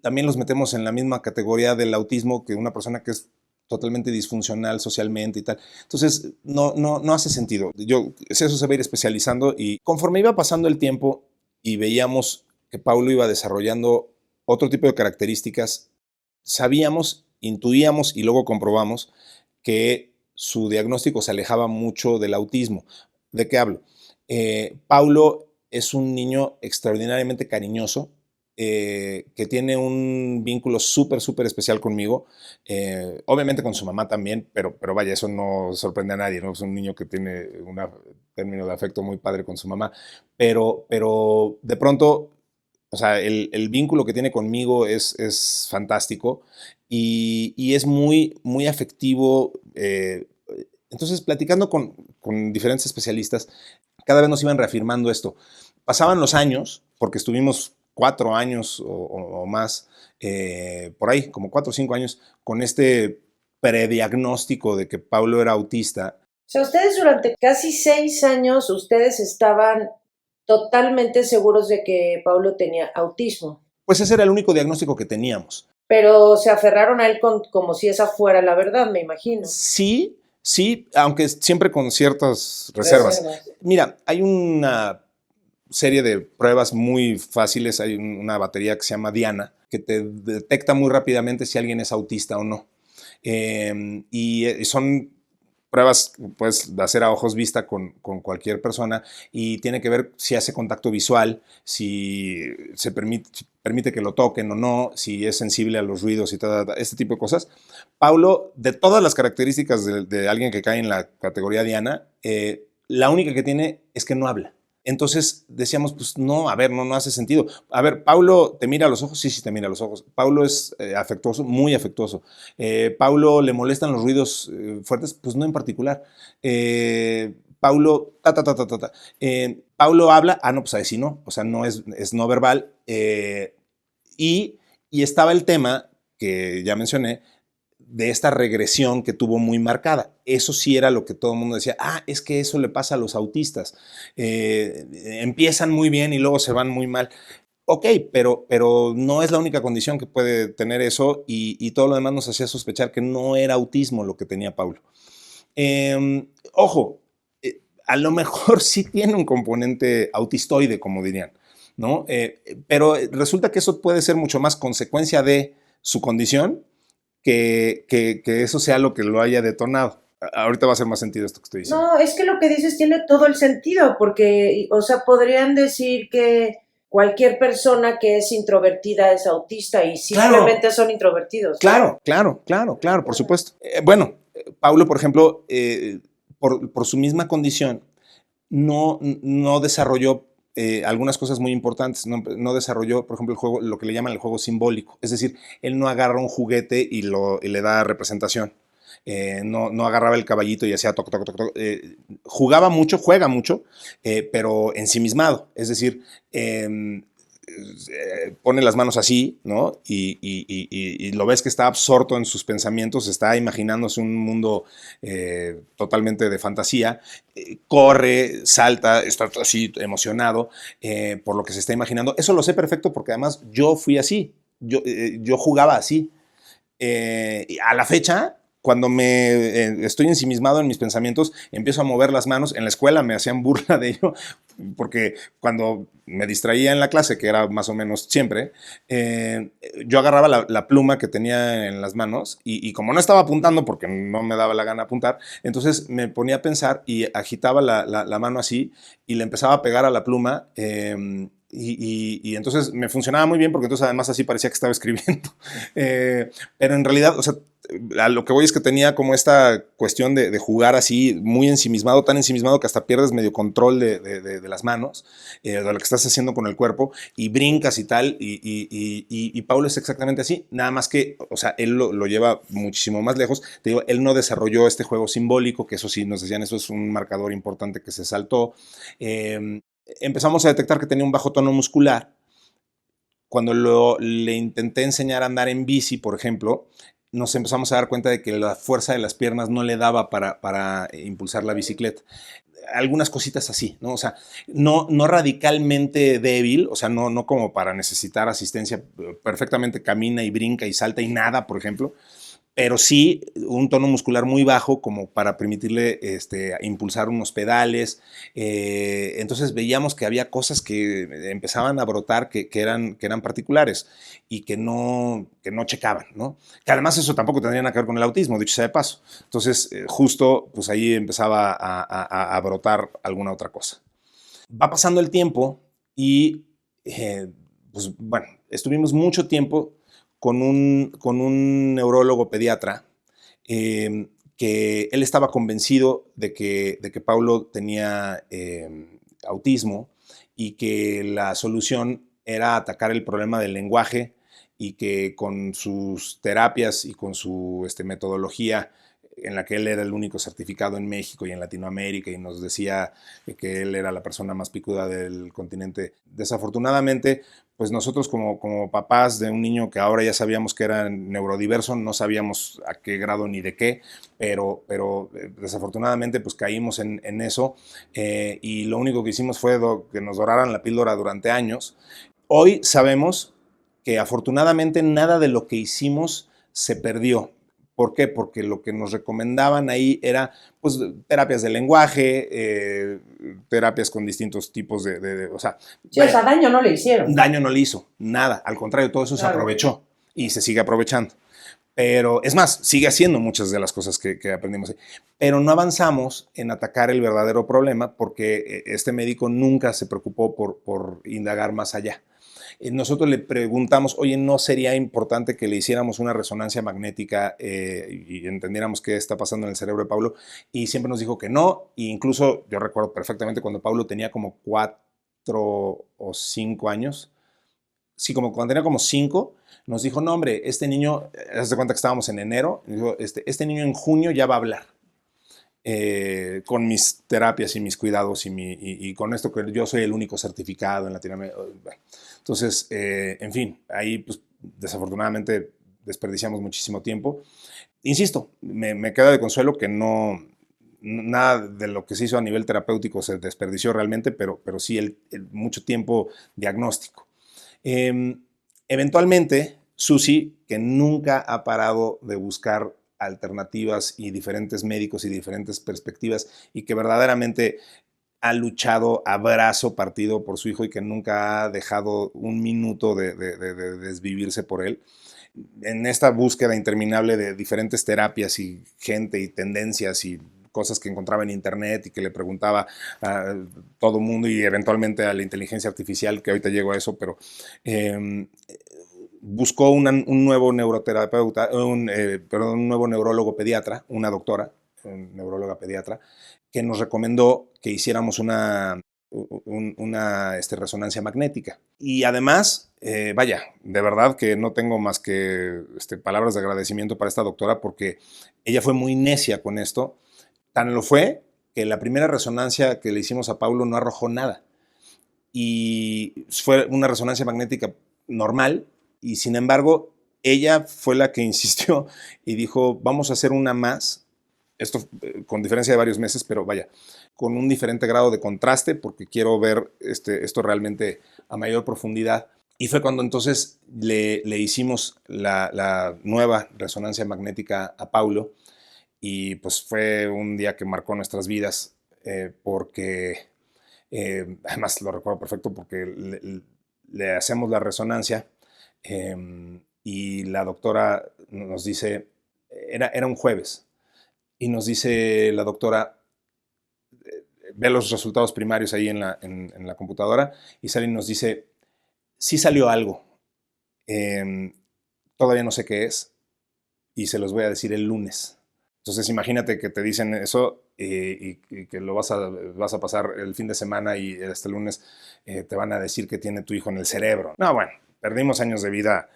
también los metemos en la misma categoría del autismo que una persona que es totalmente disfuncional socialmente y tal. Entonces, no hace sentido. Eso se va a ir especializando, y conforme iba pasando el tiempo y veíamos que Paulo iba desarrollando otro tipo de características, sabíamos, intuíamos y luego comprobamos que su diagnóstico se alejaba mucho del autismo. ¿De qué hablo? Paulo es un niño extraordinariamente cariñoso, que tiene un vínculo súper especial conmigo, obviamente con su mamá también, pero vaya, eso no sorprende a nadie, ¿no? Es un niño que tiene un término de afecto muy padre con su mamá, pero de pronto, o sea, el vínculo que tiene conmigo es fantástico, y es muy afectivo. Entonces, platicando con diferentes especialistas, cada vez nos iban reafirmando esto. Pasaban los años, porque estuvimos 4 años o más, por ahí, como 4 o 5 años, con este prediagnóstico de que Paulo era autista. O sea, ustedes durante casi 6 años, ustedes estaban totalmente seguros de que Paulo tenía autismo. Pues ese era el único diagnóstico que teníamos. Pero se aferraron a él como si esa fuera la verdad, me imagino. Sí, aunque siempre con ciertas reservas. Mira, hay una serie de pruebas muy fáciles. Hay una batería que se llama Diana, que te detecta muy rápidamente si alguien es autista o no. Y son pruebas que puedes hacer a ojos vista con cualquier persona, y tiene que ver si hace contacto visual, si se permite que lo toquen o no, si es sensible a los ruidos y todo este tipo de cosas. Paulo, de todas las características de alguien que cae en la categoría Diana, la única que tiene es que no habla. Entonces decíamos, pues no, a ver, no hace sentido. A ver, ¿Paulo te mira a los ojos? Sí, te mira a los ojos. ¿Paulo es afectuoso? Muy afectuoso. ¿Paulo le molestan los ruidos fuertes? Pues no en particular. ¿Paulo ¿Paulo habla? No, pues ahí sí no. O sea, no es no verbal. Y estaba el tema que ya mencioné, de esta regresión que tuvo muy marcada. Eso sí era lo que todo el mundo decía, es que eso le pasa a los autistas. Empiezan muy bien y luego se van muy mal. Ok, pero no es la única condición que puede tener eso, y todo lo demás nos hacía sospechar que no era autismo lo que tenía Paulo. Ojo, a lo mejor sí tiene un componente autistoide, como dirían, ¿no? Pero resulta que eso puede ser mucho más consecuencia de su condición que eso sea lo que lo haya detonado. Ahorita va a hacer más sentido esto que estoy diciendo. No, es que lo que dices tiene todo el sentido, porque, o sea, podrían decir que cualquier persona que es introvertida es autista y simplemente son introvertidos, ¿no? Claro, por supuesto. Bueno, Paulo, por ejemplo, por su misma condición, no desarrolló algunas cosas muy importantes. No desarrolló, por ejemplo, el juego, lo que le llaman el juego simbólico. Es decir, él no agarra un juguete y le da representación. No agarraba el caballito y hacía toc. Juega mucho, pero ensimismado. Es decir, pone las manos así, ¿no? Y lo ves que está absorto en sus pensamientos, está imaginándose un mundo totalmente de fantasía, corre, salta, está así emocionado por lo que se está imaginando. Eso lo sé perfecto porque además yo fui así, yo jugaba así. A la fecha, cuando estoy ensimismado en mis pensamientos, empiezo a mover las manos. En la escuela me hacían burla de ello, porque cuando me distraía en la clase, que era más o menos siempre, yo agarraba la pluma que tenía en las manos y como no estaba apuntando, porque no me daba la gana apuntar, entonces me ponía a pensar y agitaba la mano así y le empezaba a pegar a la pluma. Y entonces me funcionaba muy bien porque entonces además así parecía que estaba escribiendo. Pero en realidad, o sea, a lo que voy es que tenía como esta cuestión de jugar así muy ensimismado, tan ensimismado que hasta pierdes medio control de las manos, de lo que estás haciendo con el cuerpo y brincas y tal. Y Paulo es exactamente así, nada más que, o sea, él lo lleva muchísimo más lejos. Te digo, él no desarrolló este juego simbólico, que eso sí nos decían, eso es un marcador importante que se saltó. Empezamos a detectar que tenía un bajo tono muscular. Cuando le intenté enseñar a andar en bici, por ejemplo, nos empezamos a dar cuenta de que la fuerza de las piernas no le daba para impulsar la bicicleta. Algunas cositas así, ¿no? O sea, no radicalmente débil, o sea, no como para necesitar asistencia, perfectamente camina y brinca y salta y nada, por ejemplo, pero sí un tono muscular muy bajo como para permitirle impulsar unos pedales. Entonces veíamos que había cosas que empezaban a brotar que eran particulares y que no checaban, ¿no? Que además eso tampoco tendría nada que ver con el autismo, dicho sea de paso. Entonces, justo pues ahí empezaba a brotar alguna otra cosa. Va pasando el tiempo y, pues bueno, estuvimos mucho tiempo con un neurólogo pediatra que él estaba convencido de que Paulo tenía autismo y que la solución era atacar el problema del lenguaje y que con sus terapias y con su metodología en la que él era el único certificado en México y en Latinoamérica y nos decía que él era la persona más picuda del continente. Desafortunadamente, pues nosotros como papás de un niño que ahora ya sabíamos que era neurodiverso, no sabíamos a qué grado ni de qué, pero desafortunadamente pues caímos en eso y lo único que hicimos fue que nos doraran la píldora durante años. Hoy sabemos que afortunadamente nada de lo que hicimos se perdió. ¿Por qué? Porque lo que nos recomendaban ahí era pues, terapias de lenguaje, terapias con distintos tipos o sea, sí, o sea, daño no le hicieron. Daño no le hizo, nada. Al contrario, todo eso se aprovechó y se sigue aprovechando. Pero es más, sigue haciendo muchas de las cosas que aprendimos. Pero no avanzamos en atacar el verdadero problema porque este médico nunca se preocupó por indagar más allá. Nosotros le preguntamos, oye, ¿no sería importante que le hiciéramos una resonancia magnética y entendiéramos qué está pasando en el cerebro de Paulo? Y siempre nos dijo que no. E incluso yo recuerdo perfectamente cuando Paulo tenía como 4 o 5 años. Sí, como cuando tenía como 5, nos dijo, no, hombre, este niño, haz de cuenta que estábamos en enero, dijo, este niño en junio ya va a hablar. Con mis terapias y mis cuidados y con esto que yo soy el único certificado en Latinoamérica. Entonces, en fin, ahí pues, desafortunadamente desperdiciamos muchísimo tiempo. Insisto, me queda de consuelo que nada de lo que se hizo a nivel terapéutico se desperdició realmente, pero sí el mucho tiempo diagnóstico. Eventualmente, Susi, que nunca ha parado de buscar alternativas y diferentes médicos y diferentes perspectivas y que verdaderamente ha luchado a brazo partido por su hijo y que nunca ha dejado un minuto de desvivirse por él. En esta búsqueda interminable de diferentes terapias y gente y tendencias y cosas que encontraba en internet y que le preguntaba a todo mundo y eventualmente a la inteligencia artificial, que ahorita llego a eso, pero buscó un nuevo neuroterapeuta, un nuevo neurólogo pediatra, una doctora, neuróloga pediatra, que nos recomendó que hiciéramos una resonancia magnética. Y además, vaya, de verdad que no tengo más que palabras de agradecimiento para esta doctora porque ella fue muy necia con esto. Tan lo fue que la primera resonancia que le hicimos a Paulo no arrojó nada. Y fue una resonancia magnética normal, y sin embargo, ella fue la que insistió y dijo, vamos a hacer una más, esto con diferencia de varios meses, pero vaya, con un diferente grado de contraste, porque quiero ver esto realmente a mayor profundidad. Y fue cuando entonces le hicimos la nueva resonancia magnética a Paulo, y pues fue un día que marcó nuestras vidas porque, además lo recuerdo perfecto porque le hacemos la resonancia y la doctora nos dice, era un jueves, y nos dice la doctora, ve los resultados primarios ahí en la computadora y sale y nos dice, sí salió algo, eh, todavía no sé qué es y se los voy a decir el lunes. Entonces imagínate que te dicen eso y que lo vas a pasar el fin de semana y este lunes te van a decir que tiene tu hijo en el cerebro. No, bueno, perdimos años de vida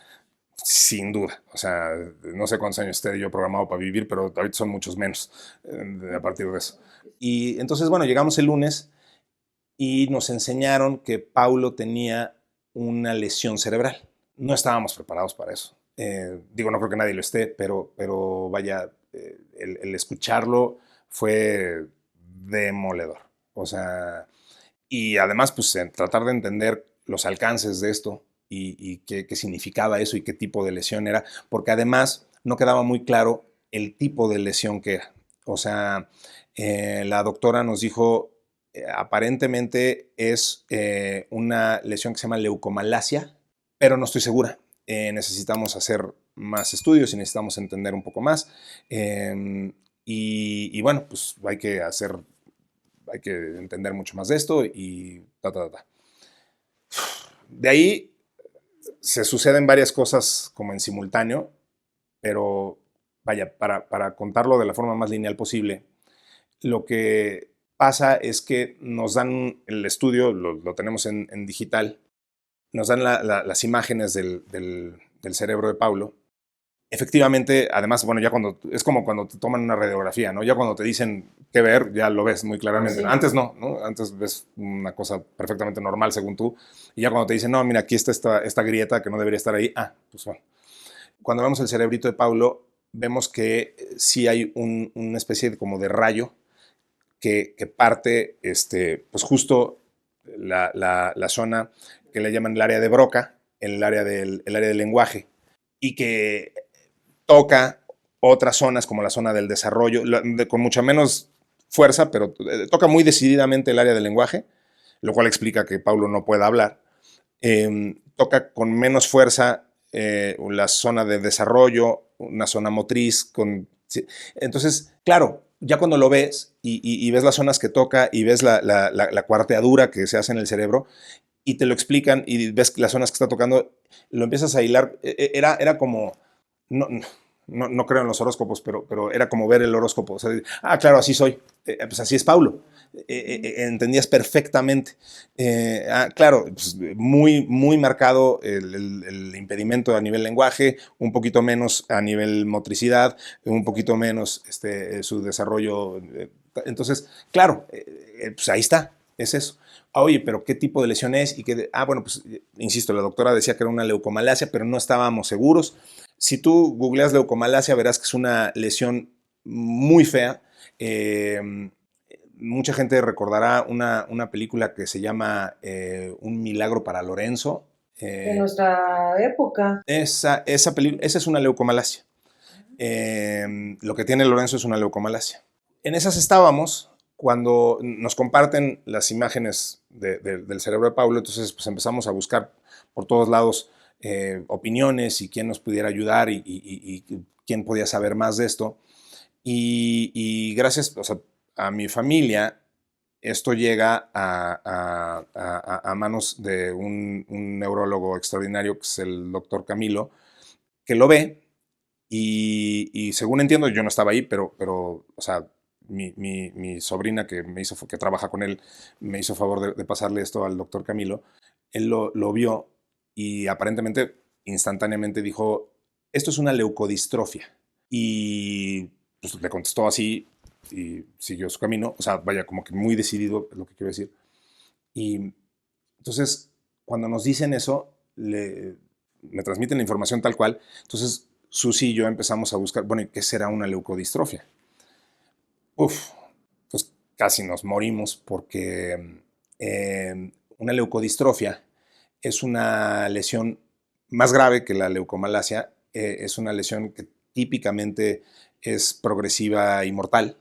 sin duda. O sea, no sé cuántos años esté yo programado para vivir, pero ahorita son muchos menos a partir de eso. Y entonces, bueno, llegamos el lunes y nos enseñaron que Paulo tenía una lesión cerebral. No estábamos preparados para eso. Digo, no creo que nadie lo esté, pero vaya, el escucharlo fue demoledor. O sea, y además, pues, tratar de entender los alcances de esto y qué significaba eso y qué tipo de lesión era, porque además no quedaba muy claro el tipo de lesión que era. O sea, la doctora nos dijo, aparentemente es una lesión que se llama leucomalacia, pero no estoy segura. Necesitamos hacer más estudios y necesitamos entender un poco más. Y bueno, pues hay que entender mucho más de esto y ta. De ahí se suceden varias cosas como en simultáneo, pero vaya, para contarlo de la forma más lineal posible, lo que pasa es que nos dan el estudio, lo tenemos en digital, nos dan las imágenes del cerebro de Paulo. Efectivamente, además, bueno, ya cuando es como cuando te toman una radiografía, ¿no? Ya cuando te dicen qué ver, ya lo ves muy claramente. Sí. Antes no, ¿no? Antes ves una cosa perfectamente normal según tú. Y ya cuando te dicen, no, mira, aquí está esta grieta que no debería estar ahí, pues bueno. Cuando vemos el cerebrito de Paulo, vemos que sí hay una especie de, como de rayo que parte, pues justo la zona que le llaman el área de Broca, el área del lenguaje, y que toca otras zonas como la zona del desarrollo, con mucha menos fuerza, pero toca muy decididamente el área del lenguaje, lo cual explica que Paulo no pueda hablar. Toca con menos fuerza la zona de desarrollo, una zona motriz. Entonces, claro, ya cuando lo ves y ves las zonas que toca y ves la cuarteadura que se hace en el cerebro y te lo explican y ves las zonas que está tocando, lo empiezas a hilar. Era como... No creo en los horóscopos, pero era como ver el horóscopo. O sea, claro, así soy. Pues así es Paulo. Entendías perfectamente. Claro, pues muy marcado el impedimento a nivel lenguaje, un poquito menos a nivel motricidad, un poquito menos su desarrollo. Entonces, claro, pues ahí está, es eso. Oye, pero ¿qué tipo de lesión es? Bueno, pues insisto, la doctora decía que era una leucomalacia, pero no estábamos seguros. Si tú googleas leucomalacia, verás que es una lesión muy fea. Mucha gente recordará una película que se llama Un milagro para Lorenzo. En nuestra época. Esa es una leucomalacia. Lo que tiene Lorenzo es una leucomalacia. En esas estábamos cuando nos comparten las imágenes del cerebro de Paulo, entonces pues empezamos a buscar por todos lados opiniones y quién nos pudiera ayudar y quién podía saber más de esto. Y gracias, o sea, a mi familia, esto llega a manos de un neurólogo extraordinario, que es el doctor Camilo, que lo ve y según entiendo, yo no estaba ahí, pero o sea, mi sobrina que trabaja con él, me hizo favor de pasarle esto al doctor Camilo. Él lo vio y aparentemente, instantáneamente dijo, esto es una leucodistrofia. Y pues le contestó así y siguió su camino. O sea, vaya, como que muy decidido es lo que quiero decir. Y entonces, cuando nos dicen eso, me transmiten la información tal cual. Entonces, Susi y yo empezamos a buscar, bueno, ¿qué será una leucodistrofia? Pues casi nos morimos porque una leucodistrofia es una lesión más grave que la leucomalacia. Es una lesión que típicamente es progresiva y mortal.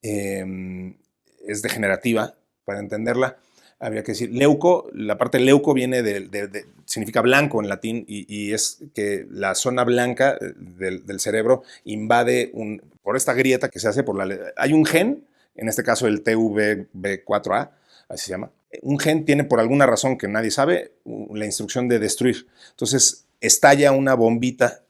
Es degenerativa, para entenderla. Habría que decir, leuco, la parte leuco viene significa blanco en latín y es que la zona blanca del cerebro invade por esta grieta que se hace hay un gen, en este caso el TVB4A, así se llama. Un gen tiene por alguna razón que nadie sabe la instrucción de destruir. Entonces estalla una bombita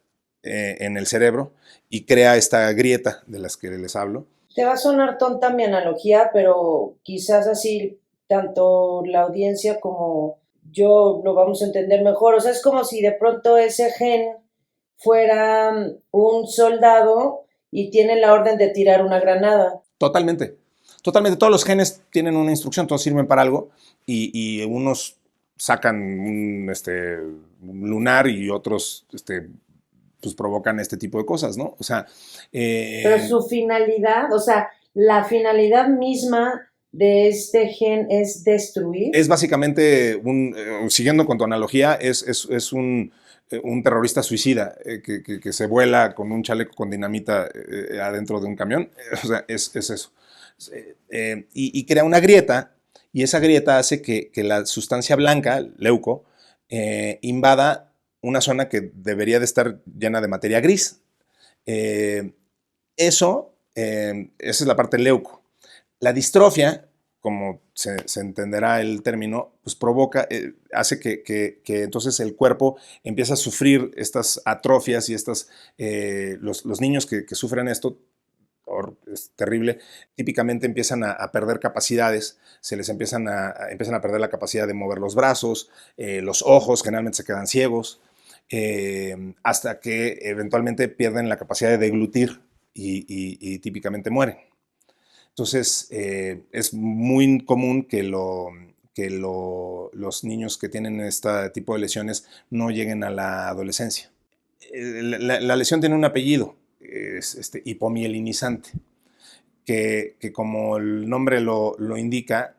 en el cerebro y crea esta grieta de las que les hablo. Te va a sonar tonta mi analogía, pero quizás así tanto la audiencia como yo lo vamos a entender mejor. O sea, es como si de pronto ese gen fuera un soldado y tiene la orden de tirar una granada. Totalmente. Totalmente. Todos los genes tienen una instrucción, todos sirven para algo y unos sacan un lunar y otros pues provocan este tipo de cosas, ¿no? O sea... Pero su finalidad, o sea, la finalidad misma de este gen es destruir. Es básicamente, siguiendo con tu analogía, es un terrorista suicida que se vuela con un chaleco con dinamita adentro de un camión. O sea, es eso. Y crea una grieta, y esa grieta hace que la sustancia blanca, leuco, invada una zona que debería de estar llena de materia gris. Esa es la parte leuco. La distrofia, como se entenderá el término, pues provoca, hace que entonces el cuerpo empieza a sufrir estas atrofias y los niños que sufren esto, es terrible, típicamente empiezan a perder capacidades, se les empiezan a perder la capacidad de mover los brazos, los ojos generalmente se quedan ciegos, hasta que eventualmente pierden la capacidad de deglutir y típicamente mueren. Entonces, es muy común que los niños que tienen este tipo de lesiones no lleguen a la adolescencia. La lesión tiene un apellido, es hipomielinizante, que como el nombre lo indica,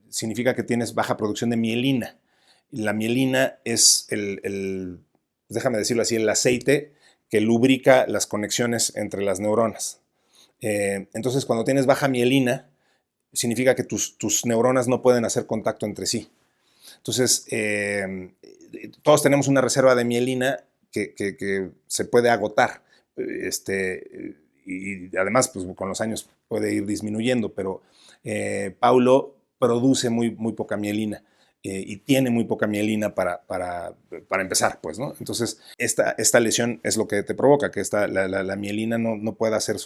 significa que tienes baja producción de mielina. La mielina es déjame decirlo así, el aceite que lubrica las conexiones entre las neuronas. Entonces, cuando tienes baja mielina, significa que tus neuronas no pueden hacer contacto entre sí. Entonces, todos tenemos una reserva de mielina que se puede agotar. Y además, pues, con los años puede ir disminuyendo, pero Paulo produce muy poca mielina. Y tiene muy poca mielina para empezar, pues, ¿no? Entonces, esta lesión es lo que te provoca, que la mielina no pueda hacer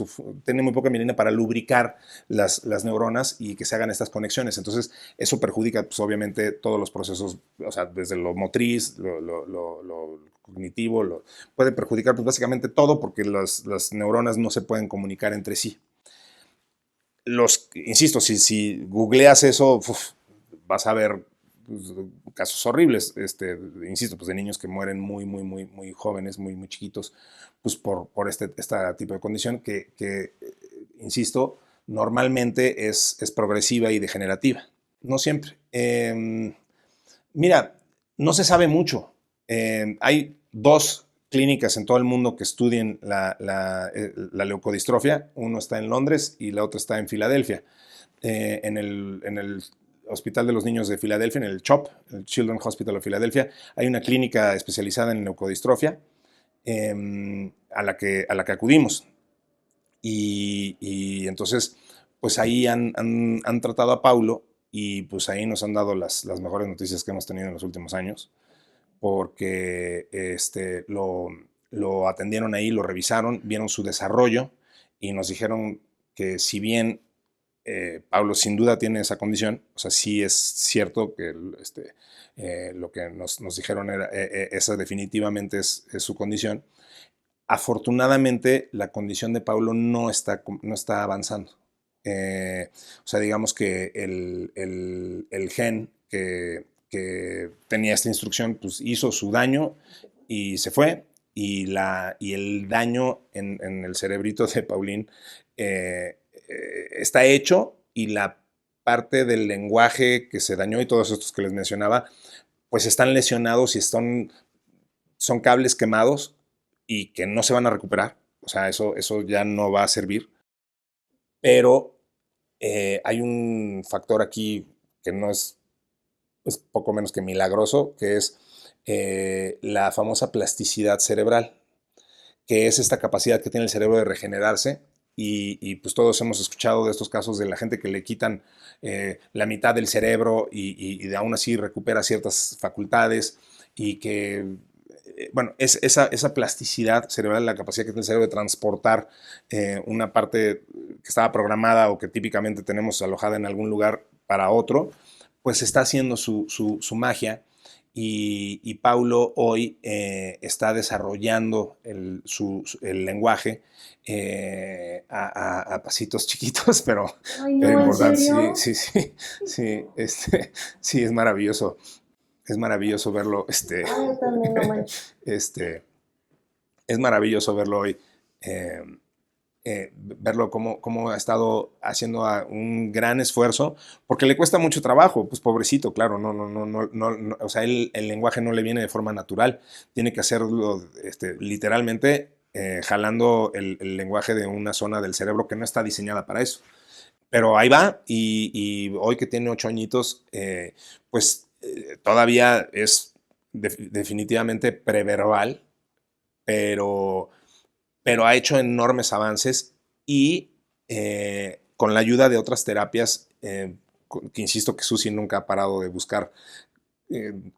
tiene muy poca mielina para lubricar las neuronas y que se hagan estas conexiones. Entonces, eso perjudica, pues, obviamente, todos los procesos, o sea, desde lo motriz, lo cognitivo, puede perjudicar, pues, básicamente todo, porque las neuronas no se pueden comunicar entre sí. Insisto, si googleas eso, vas a ver casos horribles, insisto, pues de niños que mueren muy jóvenes, muy chiquitos, pues por este tipo de condición que insisto, normalmente es progresiva y degenerativa. No siempre. Mira, no se sabe mucho. Hay 2 clínicas en todo el mundo que estudien la leucodistrofia. Uno está en Londres y la otra está en Filadelfia. En el Hospital de los Niños de Filadelfia, en el CHOP, el Children's Hospital of Philadelphia, hay una clínica especializada en leucodistrofia a la que acudimos. Y entonces, pues ahí han tratado a Paulo y pues ahí nos han dado las mejores noticias que hemos tenido en los últimos años, porque lo atendieron ahí, lo revisaron, vieron su desarrollo y nos dijeron que si bien Paulo sin duda tiene esa condición, o sea, sí es cierto que lo que nos dijeron era esa definitivamente es su condición. Afortunadamente, la condición de Paulo no está avanzando. O sea, digamos que el gen que tenía esta instrucción, pues hizo su daño y se fue. Y el daño en el cerebrito de Pauline está hecho, y la parte del lenguaje que se dañó y todos estos que les mencionaba, pues están lesionados y son cables quemados y que no se van a recuperar. O sea, eso ya no va a servir. Pero hay un factor aquí que no es poco menos que milagroso, que es la famosa plasticidad cerebral, que es esta capacidad que tiene el cerebro de regenerarse. Y pues todos hemos escuchado de estos casos de la gente que le quitan la mitad del cerebro y aún así recupera ciertas facultades y que, bueno, es esa plasticidad cerebral, la capacidad que tiene el cerebro de transportar una parte que estaba programada o que típicamente tenemos alojada en algún lugar para otro, pues está haciendo su magia. Y Paulo hoy está desarrollando el lenguaje a pasitos chiquitos, Ay, pero no, ¿en importantes. serio? Sí, sí, es maravilloso. Es maravilloso verlo, Ay, yo también, no manches. es maravilloso verlo hoy. eh, Verlo cómo ha estado haciendo un gran esfuerzo, porque le cuesta mucho trabajo, pues pobrecito, claro, no, o sea, el lenguaje no le viene de forma natural, tiene que hacerlo literalmente jalando el lenguaje de una zona del cerebro que no está diseñada para eso. Pero ahí va, y hoy que tiene 8 añitos, pues todavía es definitivamente preverbal, pero ha hecho enormes avances y con la ayuda de otras terapias, que insisto que Susi nunca ha parado de buscar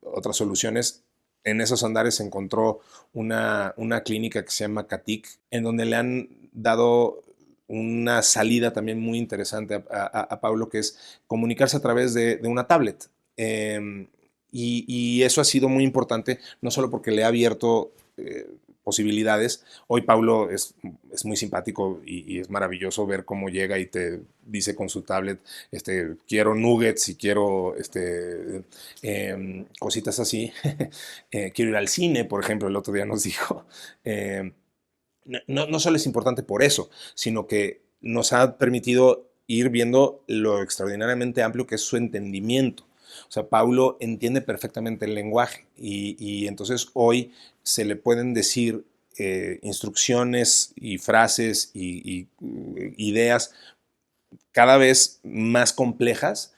otras soluciones. En esos andares se encontró una clínica que se llama CATIC, en donde le han dado una salida también muy interesante a Pablo, que es comunicarse a través de una tablet. Y eso ha sido muy importante, no solo porque le ha abierto posibilidades. Hoy Paulo es muy simpático y es maravilloso ver cómo llega y te dice con su tablet, quiero nuggets y quiero cositas así. Quiero ir al cine, por ejemplo, el otro día nos dijo. Eh, no solo es importante por eso, sino que nos ha permitido ir viendo lo extraordinariamente amplio que es su entendimiento. O sea, Paulo entiende perfectamente el lenguaje y entonces hoy se le pueden decir instrucciones y frases y ideas cada vez más complejas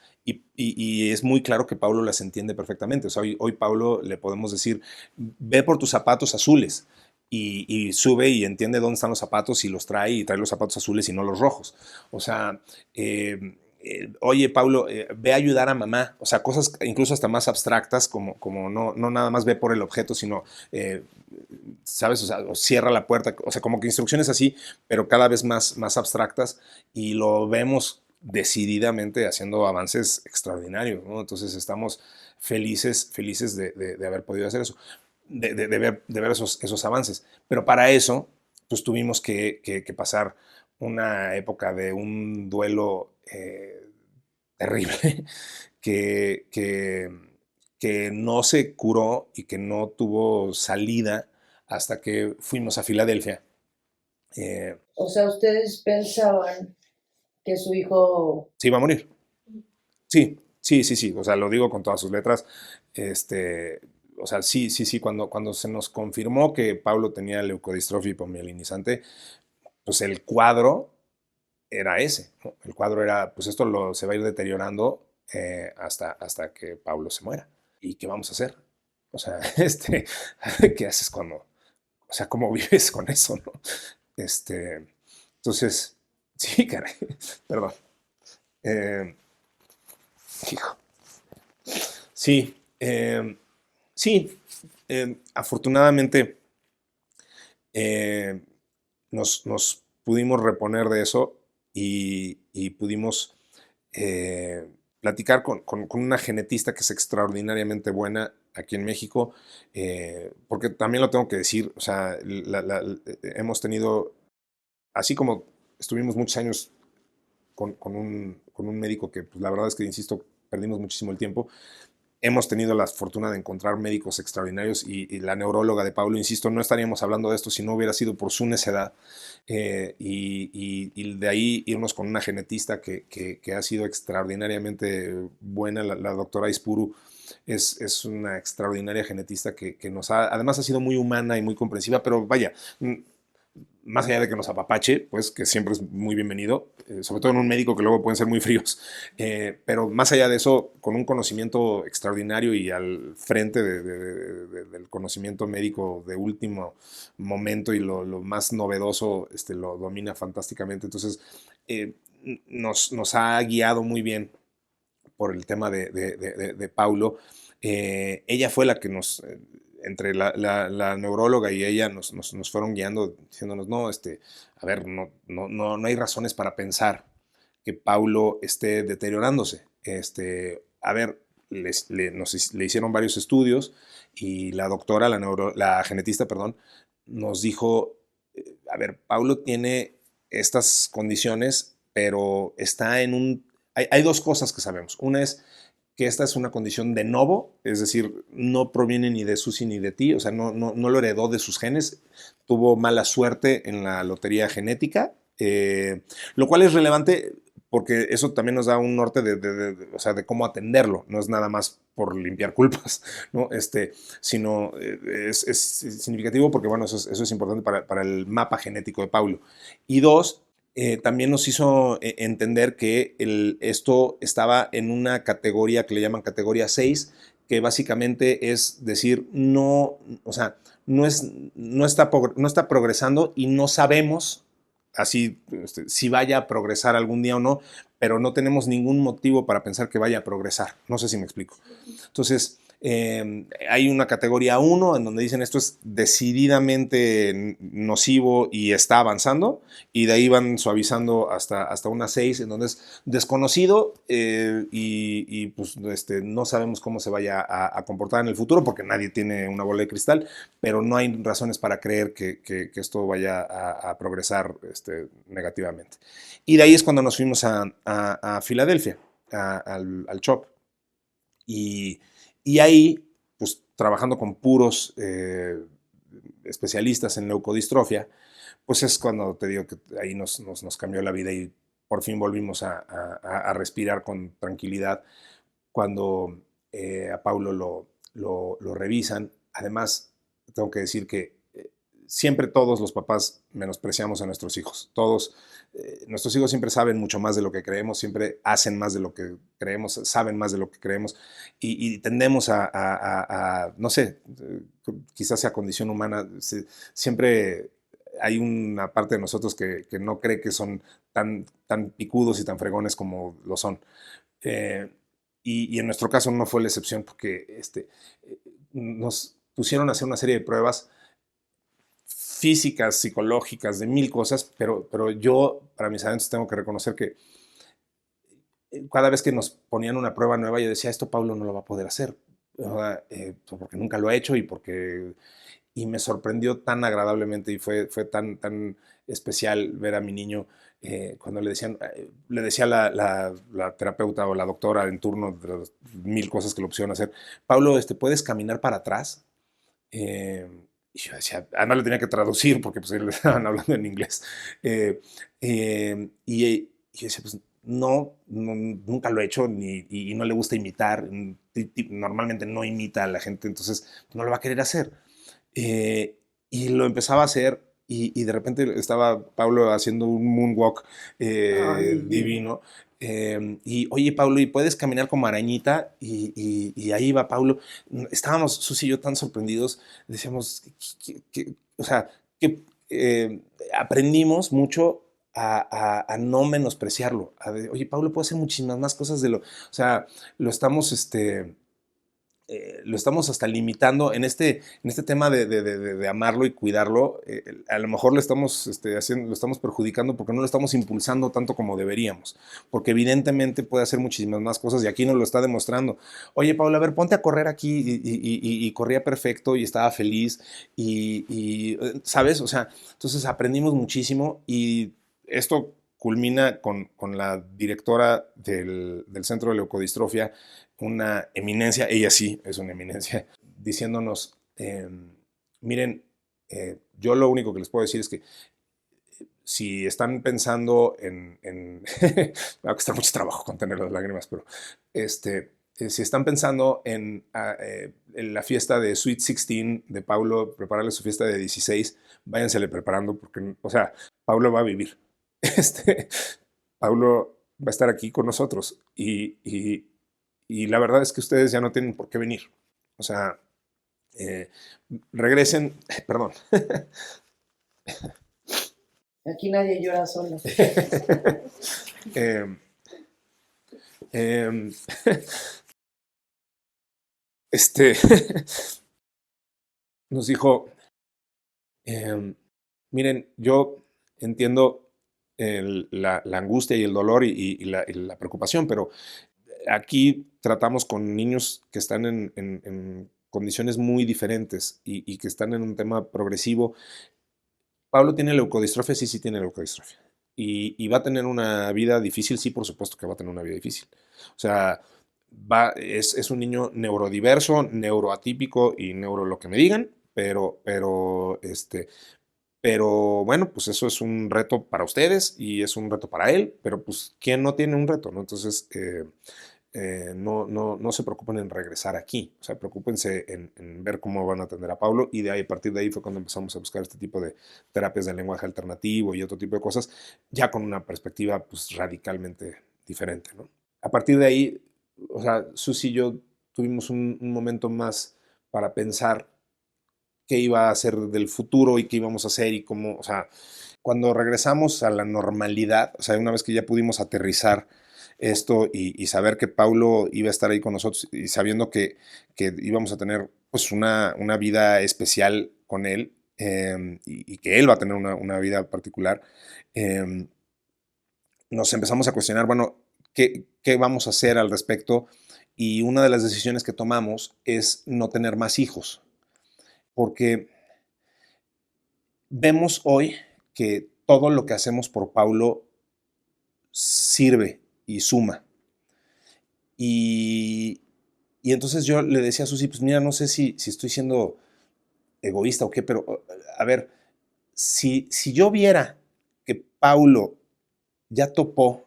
y es muy claro que Paulo las entiende perfectamente. O sea, hoy Paulo le podemos decir, ve por tus zapatos azules y sube y entiende dónde están los zapatos y los trae y trae los zapatos azules y no los rojos. O sea, oye, Paulo, ve a ayudar a mamá. O sea, cosas incluso hasta más abstractas, como no nada más ve por el objeto, sino, ¿sabes? O sea, o cierra la puerta. O sea, como que instrucciones así, pero cada vez más abstractas. Y lo vemos decididamente haciendo avances extraordinarios, ¿no? Entonces estamos felices de haber podido hacer eso, de ver esos avances. Pero para eso, pues tuvimos que pasar una época de un duelo terrible que, que, que no se curó y que no tuvo salida hasta que fuimos a Filadelfia. Eh, O sea, ustedes pensaban que su hijo... Se iba a morir. Sí. O sea, lo digo con todas sus letras. Este, o sea, sí. Cuando se nos confirmó que Pablo tenía leucodistrofia hipomielinizante, pues el cuadro era ese, ¿no? El cuadro era, pues esto se va a ir deteriorando hasta que Pablo se muera. ¿Y qué vamos a hacer? O sea, ¿qué haces cuando, o sea, cómo vives con eso, no? Este, entonces, sí, caray, perdón. Eh, hijo. Sí, sí, afortunadamente eh, nos pudimos reponer de eso y pudimos platicar con una genetista que es extraordinariamente buena aquí en México, porque también lo tengo que decir, o sea, hemos tenido, así como estuvimos muchos años con un médico que, pues, la verdad es que, insisto, perdimos muchísimo el tiempo. Hemos tenido la fortuna de encontrar médicos extraordinarios y la neuróloga de Pablo, insisto, no estaríamos hablando de esto si no hubiera sido por su necedad. Y de ahí irnos con una genetista que ha sido extraordinariamente buena, la doctora Ispuru. Es una extraordinaria genetista que además ha sido muy humana y muy comprensiva, pero vaya, más allá de que nos apapache, pues que siempre es muy bienvenido, sobre todo en un médico que luego pueden ser muy fríos, pero más allá de eso, con un conocimiento extraordinario y al frente del conocimiento médico de último momento y lo más novedoso, lo domina fantásticamente. Entonces, nos ha guiado muy bien por el tema de Paulo. Ella fue la que entre la neuróloga y ella nos fueron guiando, diciéndonos, no, a ver, no hay razones para pensar que Paulo esté deteriorándose. A ver, le hicieron varios estudios y la doctora, la genetista, perdón, nos dijo, a ver, Paulo tiene estas condiciones, pero está en hay dos cosas que sabemos. Una es que esta es una condición de novo, es decir, no proviene ni de Susi ni de ti, o sea, no lo heredó de sus genes, tuvo mala suerte en la lotería genética, lo cual es relevante porque eso también nos da un norte o sea, de cómo atenderlo, no es nada más por limpiar culpas, ¿no? Sino es significativo porque, bueno, eso es importante para el mapa genético de Paulo. Y dos, también nos hizo entender que esto estaba en una categoría que le llaman categoría 6, que básicamente es decir, no, o sea, no está progresando y no sabemos así si vaya a progresar algún día o no, pero no tenemos ningún motivo para pensar que vaya a progresar. No sé si me explico. Entonces, hay una categoría 1 en donde dicen esto es decididamente nocivo y está avanzando, y de ahí van suavizando hasta una 6 en donde es desconocido y pues no sabemos cómo se vaya a comportar en el futuro porque nadie tiene una bola de cristal, pero no hay razones para creer que esto vaya a progresar negativamente. Y de ahí es cuando nos fuimos a Filadelfia, al CHOP. Y ahí, pues trabajando con puros especialistas en leucodistrofia, pues es cuando te digo que ahí nos cambió la vida y por fin volvimos a respirar con tranquilidad cuando a Paulo lo revisan. Además, tengo que decir que siempre todos los papás menospreciamos a nuestros hijos. Todos, nuestros hijos siempre saben mucho más de lo que creemos, siempre hacen más de lo que creemos, saben más de lo que creemos y tendemos no sé, quizás sea condición humana, siempre hay una parte de nosotros que no cree que son tan picudos y tan fregones como lo son. Y en nuestro caso no fue la excepción porque nos pusieron a hacer una serie de pruebas físicas, psicológicas, de mil cosas, pero yo, para mis adentros, tengo que reconocer que cada vez que nos ponían una prueba nueva, yo decía, esto Pablo no lo va a poder hacer, porque nunca lo ha hecho y me sorprendió tan agradablemente y fue tan especial ver a mi niño cuando le decía la terapeuta o la doctora en turno de las mil cosas que lo pusieron a hacer, Pablo, ¿puedes caminar para atrás? Y yo decía, además le tenía que traducir porque pues le estaban hablando en inglés. Y yo decía, pues nunca lo he hecho y no le gusta imitar. Normalmente no imita a la gente, entonces no lo va a querer hacer. Y lo empezaba a hacer y de repente estaba Pablo haciendo un moonwalk divino. Y oye, Pablo, ¿y puedes caminar como arañita? Y ahí va Pablo. Estábamos, Susi y yo, tan sorprendidos. Decíamos, o sea, que aprendimos mucho a no menospreciarlo. Oye, Pablo puede hacer muchísimas más cosas o sea, lo estamos hasta limitando en este tema de amarlo y cuidarlo. A lo mejor lo estamos perjudicando porque no lo estamos impulsando tanto como deberíamos, porque evidentemente puede hacer muchísimas más cosas y aquí nos lo está demostrando. Oye, Paula, a ver, ponte a correr aquí y corría perfecto y estaba feliz ¿sabes? O sea, entonces aprendimos muchísimo y esto culmina con la directora del Centro de Leucodistrofia, una eminencia, ella sí es una eminencia, diciéndonos, miren, yo lo único que les puedo decir es que si están pensando me va a costar mucho trabajo contener las lágrimas, pero si están pensando en la fiesta de Sweet 16 de Paulo, prepararle su fiesta de 16, váyansele preparando porque, o sea, Paulo va a vivir. Este, Paulo va a estar aquí con nosotros y la verdad es que ustedes ya no tienen por qué venir. O sea, eh, regresen, perdón. Aquí nadie llora solo. eh, eh, este nos dijo, miren, yo entiendo la angustia y el dolor y la preocupación, pero aquí tratamos con niños que están en condiciones muy diferentes y que están en un tema progresivo. Pablo tiene leucodistrofia, sí, sí tiene leucodistrofia. Y va a tener una vida difícil, sí, por supuesto que va a tener una vida difícil. O sea, es un niño neurodiverso, neuroatípico y neuro lo que me digan, pero bueno, pues eso es un reto para ustedes y es un reto para él, pero pues ¿quién no tiene un reto, no? Entonces, no se preocupen en regresar aquí, o sea, preocúpense en ver cómo van a atender a Pablo y de ahí, a partir de ahí fue cuando empezamos a buscar este tipo de terapias de lenguaje alternativo y otro tipo de cosas, ya con una perspectiva pues radicalmente diferente, ¿no? A partir de ahí, o sea, Susi y yo tuvimos un momento más para pensar qué iba a ser del futuro y qué íbamos a hacer y cómo, o sea, cuando regresamos a la normalidad, o sea, una vez que ya pudimos aterrizar esto y saber que Paulo iba a estar ahí con nosotros y sabiendo que íbamos a tener pues una vida especial con él y que él va a tener una vida particular, eh, nos empezamos a cuestionar, bueno, ¿qué vamos a hacer al respecto? Y una de las decisiones que tomamos es no tener más hijos, porque vemos hoy que todo lo que hacemos por Paulo sirve y suma. Y, y entonces yo le decía a Susi, pues mira, no sé si estoy siendo egoísta o qué, pero a ver, si yo viera que Paulo ya topó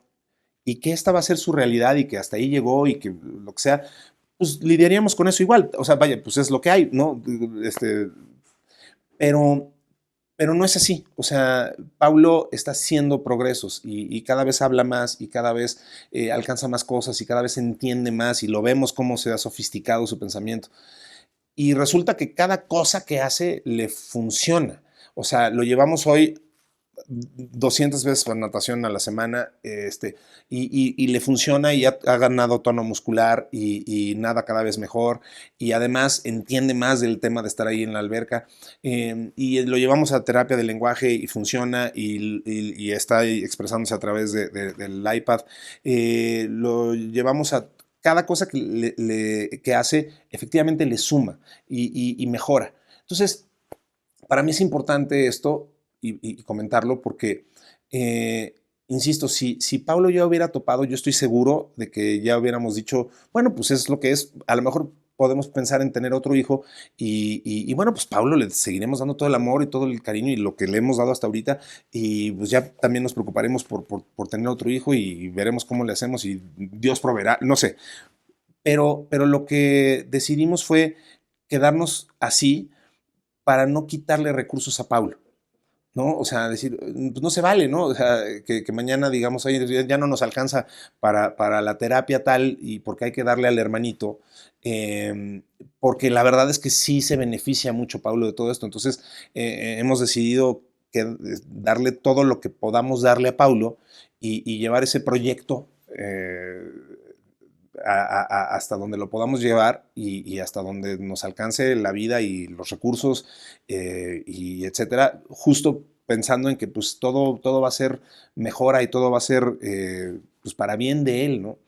y que esta va a ser su realidad y que hasta ahí llegó y que lo que sea, pues lidiaríamos con eso igual. O sea, vaya, pues es lo que hay, ¿no? Pero Pero no es así. O sea, Paulo está haciendo progresos y cada vez habla más y cada vez alcanza más cosas y cada vez entiende más y lo vemos cómo se ha sofisticado su pensamiento. Y resulta que cada cosa que hace le funciona. O sea, lo llevamos hoy 200 veces por natación a la semana y le funciona y ha ganado tono muscular y nada cada vez mejor y además entiende más del tema de estar ahí en la alberca y lo llevamos a terapia de lenguaje y funciona y está expresándose a través del iPad. Lo llevamos a cada cosa que hace efectivamente le suma y mejora. Entonces, para mí es importante esto y comentarlo porque, insisto, si Pablo ya hubiera topado, yo estoy seguro de que ya hubiéramos dicho, bueno, pues es lo que es, a lo mejor podemos pensar en tener otro hijo y bueno, pues Pablo le seguiremos dando todo el amor y todo el cariño y lo que le hemos dado hasta ahorita y pues ya también nos preocuparemos por tener otro hijo y veremos cómo le hacemos y Dios proveerá, no sé, pero lo que decidimos fue quedarnos así para no quitarle recursos a Paulo, ¿no? O sea, decir, pues no se vale, ¿no? O sea, que mañana digamos, oye, ya no nos alcanza para la terapia tal y porque hay que darle al hermanito, porque la verdad es que sí se beneficia mucho Paulo de todo esto. Entonces, hemos decidido darle todo lo que podamos darle a Paulo y llevar ese proyecto hasta donde lo podamos llevar y hasta donde nos alcance la vida y los recursos y etcétera, justo pensando en que pues todo va a ser mejora y todo va a ser pues para bien de él, ¿no?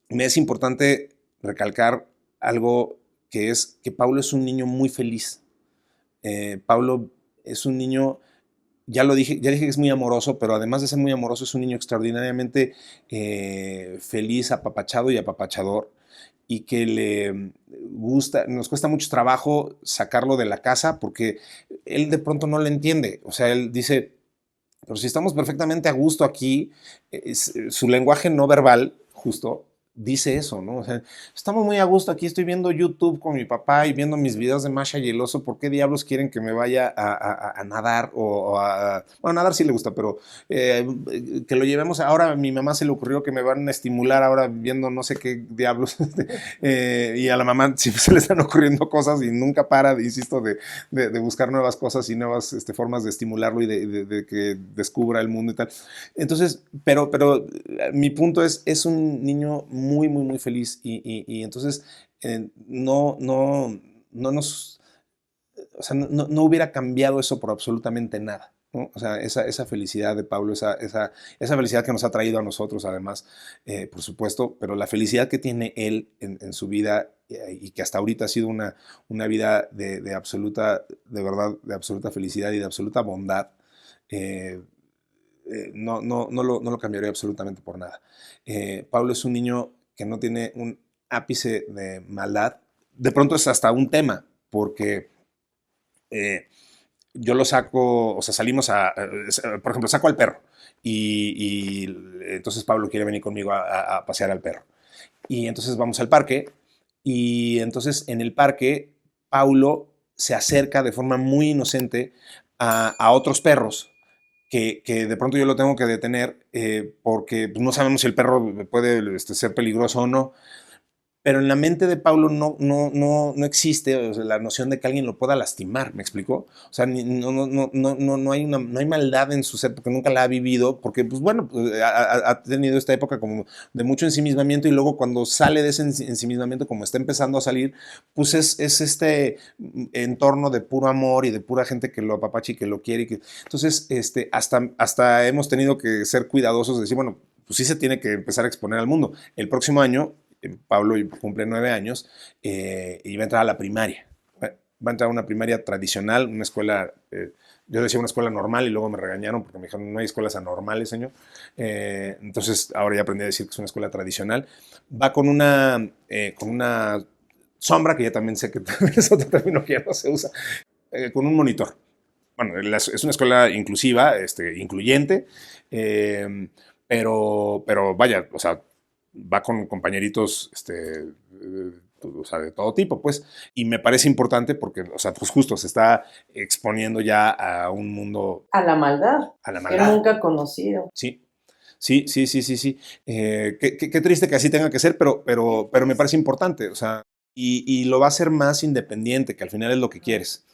Me es importante recalcar algo que es que Paulo es un niño muy feliz. Paulo es un niño ya dije que es muy amoroso, pero además de ser muy amoroso, es un niño extraordinariamente feliz, apapachado y apapachador, y que le gusta, nos cuesta mucho trabajo sacarlo de la casa porque él de pronto no le entiende. O sea, él dice, pero si estamos perfectamente a gusto aquí, su lenguaje no verbal, justo, dice eso, ¿no? O sea, estamos muy a gusto aquí, estoy viendo YouTube con mi papá y viendo mis videos de Masha y el oso, ¿por qué diablos quieren que me vaya a nadar bueno, nadar sí le gusta, pero que lo llevemos, ahora a mi mamá se le ocurrió que me van a estimular ahora viendo no sé qué diablos, y a la mamá siempre se le están ocurriendo cosas y nunca para, insisto, de buscar nuevas cosas y nuevas formas de estimularlo y de que descubra el mundo y tal. Entonces, pero mi punto es un niño muy, muy, muy feliz y entonces no nos, o sea, no hubiera cambiado eso por absolutamente nada, ¿no? O sea, esa felicidad de Pablo, esa felicidad que nos ha traído a nosotros, además, por supuesto, pero la felicidad que tiene él en su vida y que hasta ahorita ha sido una vida de absoluta, de verdad, de absoluta felicidad y de absoluta bondad. eh, no lo cambiaría absolutamente por nada. Pablo es un niño que no tiene un ápice de maldad. De pronto es hasta un tema, porque eh, yo lo saco, o sea, salimos por ejemplo, saco al perro y entonces Pablo quiere venir conmigo a pasear al perro. Y entonces vamos al parque y entonces en el parque Paulo se acerca de forma muy inocente a otros perros que de pronto yo lo tengo que detener porque no sabemos si el perro puede ser peligroso o no. Pero en la mente de Paulo no existe, o sea, la noción de que alguien lo pueda lastimar, ¿me explicó? O sea, no hay maldad en su ser porque nunca la ha vivido, porque, pues bueno, ha tenido esta época como de mucho ensimismamiento y luego cuando sale de ese ensimismamiento, como está empezando a salir, pues es este entorno de puro amor y de pura gente que lo apapacha y que lo quiere. Entonces, hasta hemos tenido que ser cuidadosos de decir, bueno, pues sí se tiene que empezar a exponer al mundo. El próximo año Pablo cumple 9 años y va a entrar a la primaria. Va a entrar a una primaria tradicional, una escuela, yo decía una escuela normal y luego me regañaron porque me dijeron no hay escuelas anormales, señor. Entonces ahora ya aprendí a decir que es una escuela tradicional. Va con una sombra, que ya también sé que es otro término que ya no se usa, con un monitor. Bueno, es una escuela inclusiva, incluyente, pero vaya, o sea, va con compañeritos, o sea, de todo tipo, pues, y me parece importante porque, o sea, pues justo se está exponiendo ya a un mundo, A la maldad, a la que maldad. nunca ha conocido. Sí, sí, sí, sí, sí, sí. Qué triste que así tenga que ser, pero me parece importante, o sea, y lo va a hacer más independiente, que al final es lo que quieres,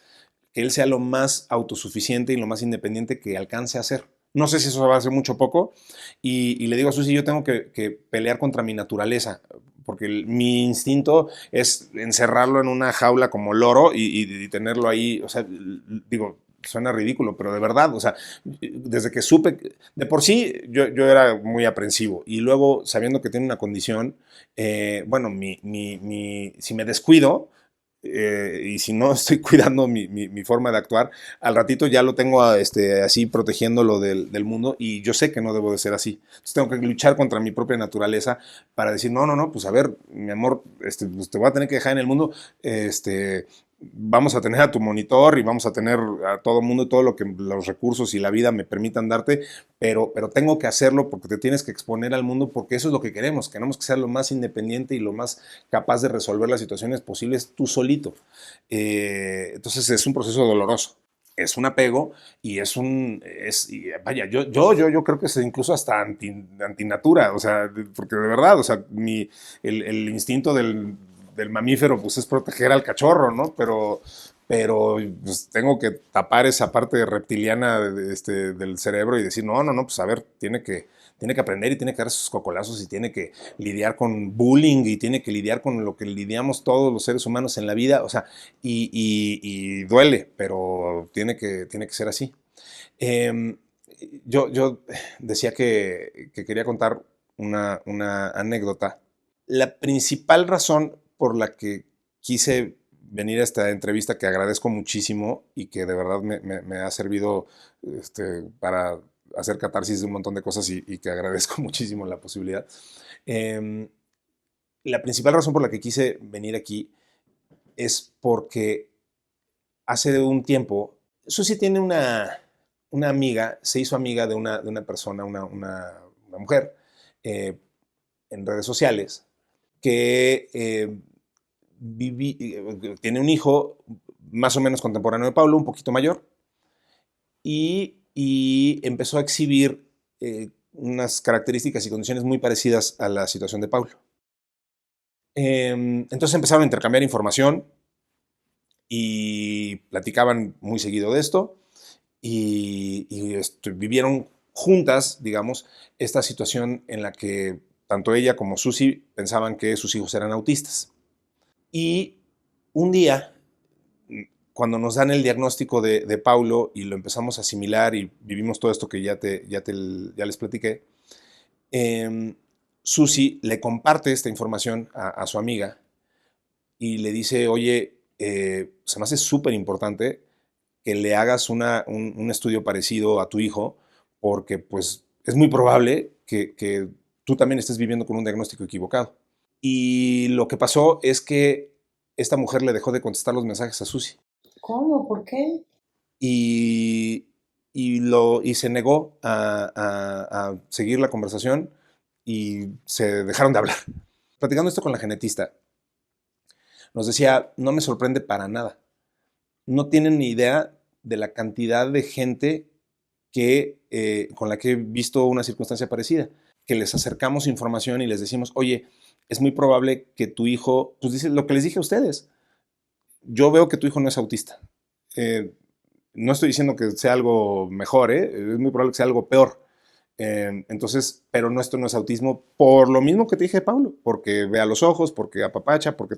que él sea lo más autosuficiente y lo más independiente que alcance a ser. No sé si eso va a ser mucho o poco. Y le digo a Susi, yo tengo que pelear contra mi naturaleza, porque mi instinto es encerrarlo en una jaula como loro y tenerlo ahí, o sea, digo, suena ridículo, pero de verdad, o sea, desde que supe, de por sí yo era muy aprensivo y luego sabiendo que tiene una condición, bueno, si me descuido, y si no estoy cuidando mi forma de actuar, al ratito ya lo tengo así protegiéndolo del mundo y yo sé que no debo de ser así. Entonces tengo que luchar contra mi propia naturaleza para decir, no, pues a ver, mi amor, pues te voy a tener que dejar en el mundo, vamos a tener a tu monitor y vamos a tener a todo el mundo, todo lo que los recursos y la vida me permitan darte, pero tengo que hacerlo porque te tienes que exponer al mundo porque eso es lo que queremos que ser lo más independiente y lo más capaz de resolver las situaciones posibles tú solito. Entonces es un proceso doloroso. Es un apego y vaya, yo creo que es incluso hasta antinatura, o sea, porque de verdad, o sea, el instinto del mamífero pues es proteger al cachorro, ¿no? Pero pues, tengo que tapar esa parte reptiliana del cerebro y decir, no, pues a ver, tiene que aprender y tiene que dar sus cocolazos y tiene que lidiar con bullying y tiene que lidiar con lo que lidiamos todos los seres humanos en la vida, o sea, y duele, pero tiene que ser así. Eh, yo decía que quería contar una anécdota. La principal razón por la que quise venir a esta entrevista, que agradezco muchísimo y que de verdad me ha servido para hacer catarsis de un montón de cosas y que agradezco muchísimo la posibilidad. Eh, la principal razón por la que quise venir aquí es porque hace un tiempo, Susi tiene una amiga, se hizo amiga de una persona, una mujer, en redes sociales, que tiene un hijo más o menos contemporáneo de Paulo, un poquito mayor, y empezó a exhibir unas características y condiciones muy parecidas a la situación de Paulo. Entonces empezaron a intercambiar información y platicaban muy seguido de esto y vivieron juntas, digamos, esta situación en la que tanto ella como Susi pensaban que sus hijos eran autistas. Y un día, cuando nos dan el diagnóstico de Paulo y lo empezamos a asimilar y vivimos todo esto que ya les platiqué, Susi le comparte esta información a su amiga y le dice, oye, se me hace súper importante que le hagas un estudio parecido a tu hijo, porque pues es muy probable que tú también estés viviendo con un diagnóstico equivocado. Y lo que pasó es que esta mujer le dejó de contestar los mensajes a Susi. ¿Cómo? ¿Por qué? Y se negó a seguir la conversación y se dejaron de hablar. Platicando esto con la genetista, nos decía, no me sorprende para nada. No tienen ni idea de la cantidad de gente con la que he visto una circunstancia parecida, que les acercamos información y les decimos, oye, es muy probable que tu hijo, pues dice lo que les dije a ustedes, yo veo que tu hijo no es autista. No estoy diciendo que sea algo mejor, es muy probable que sea algo peor. Entonces, pero esto no es autismo por lo mismo que te dije, Pablo, porque ve a los ojos, porque apapacha, porque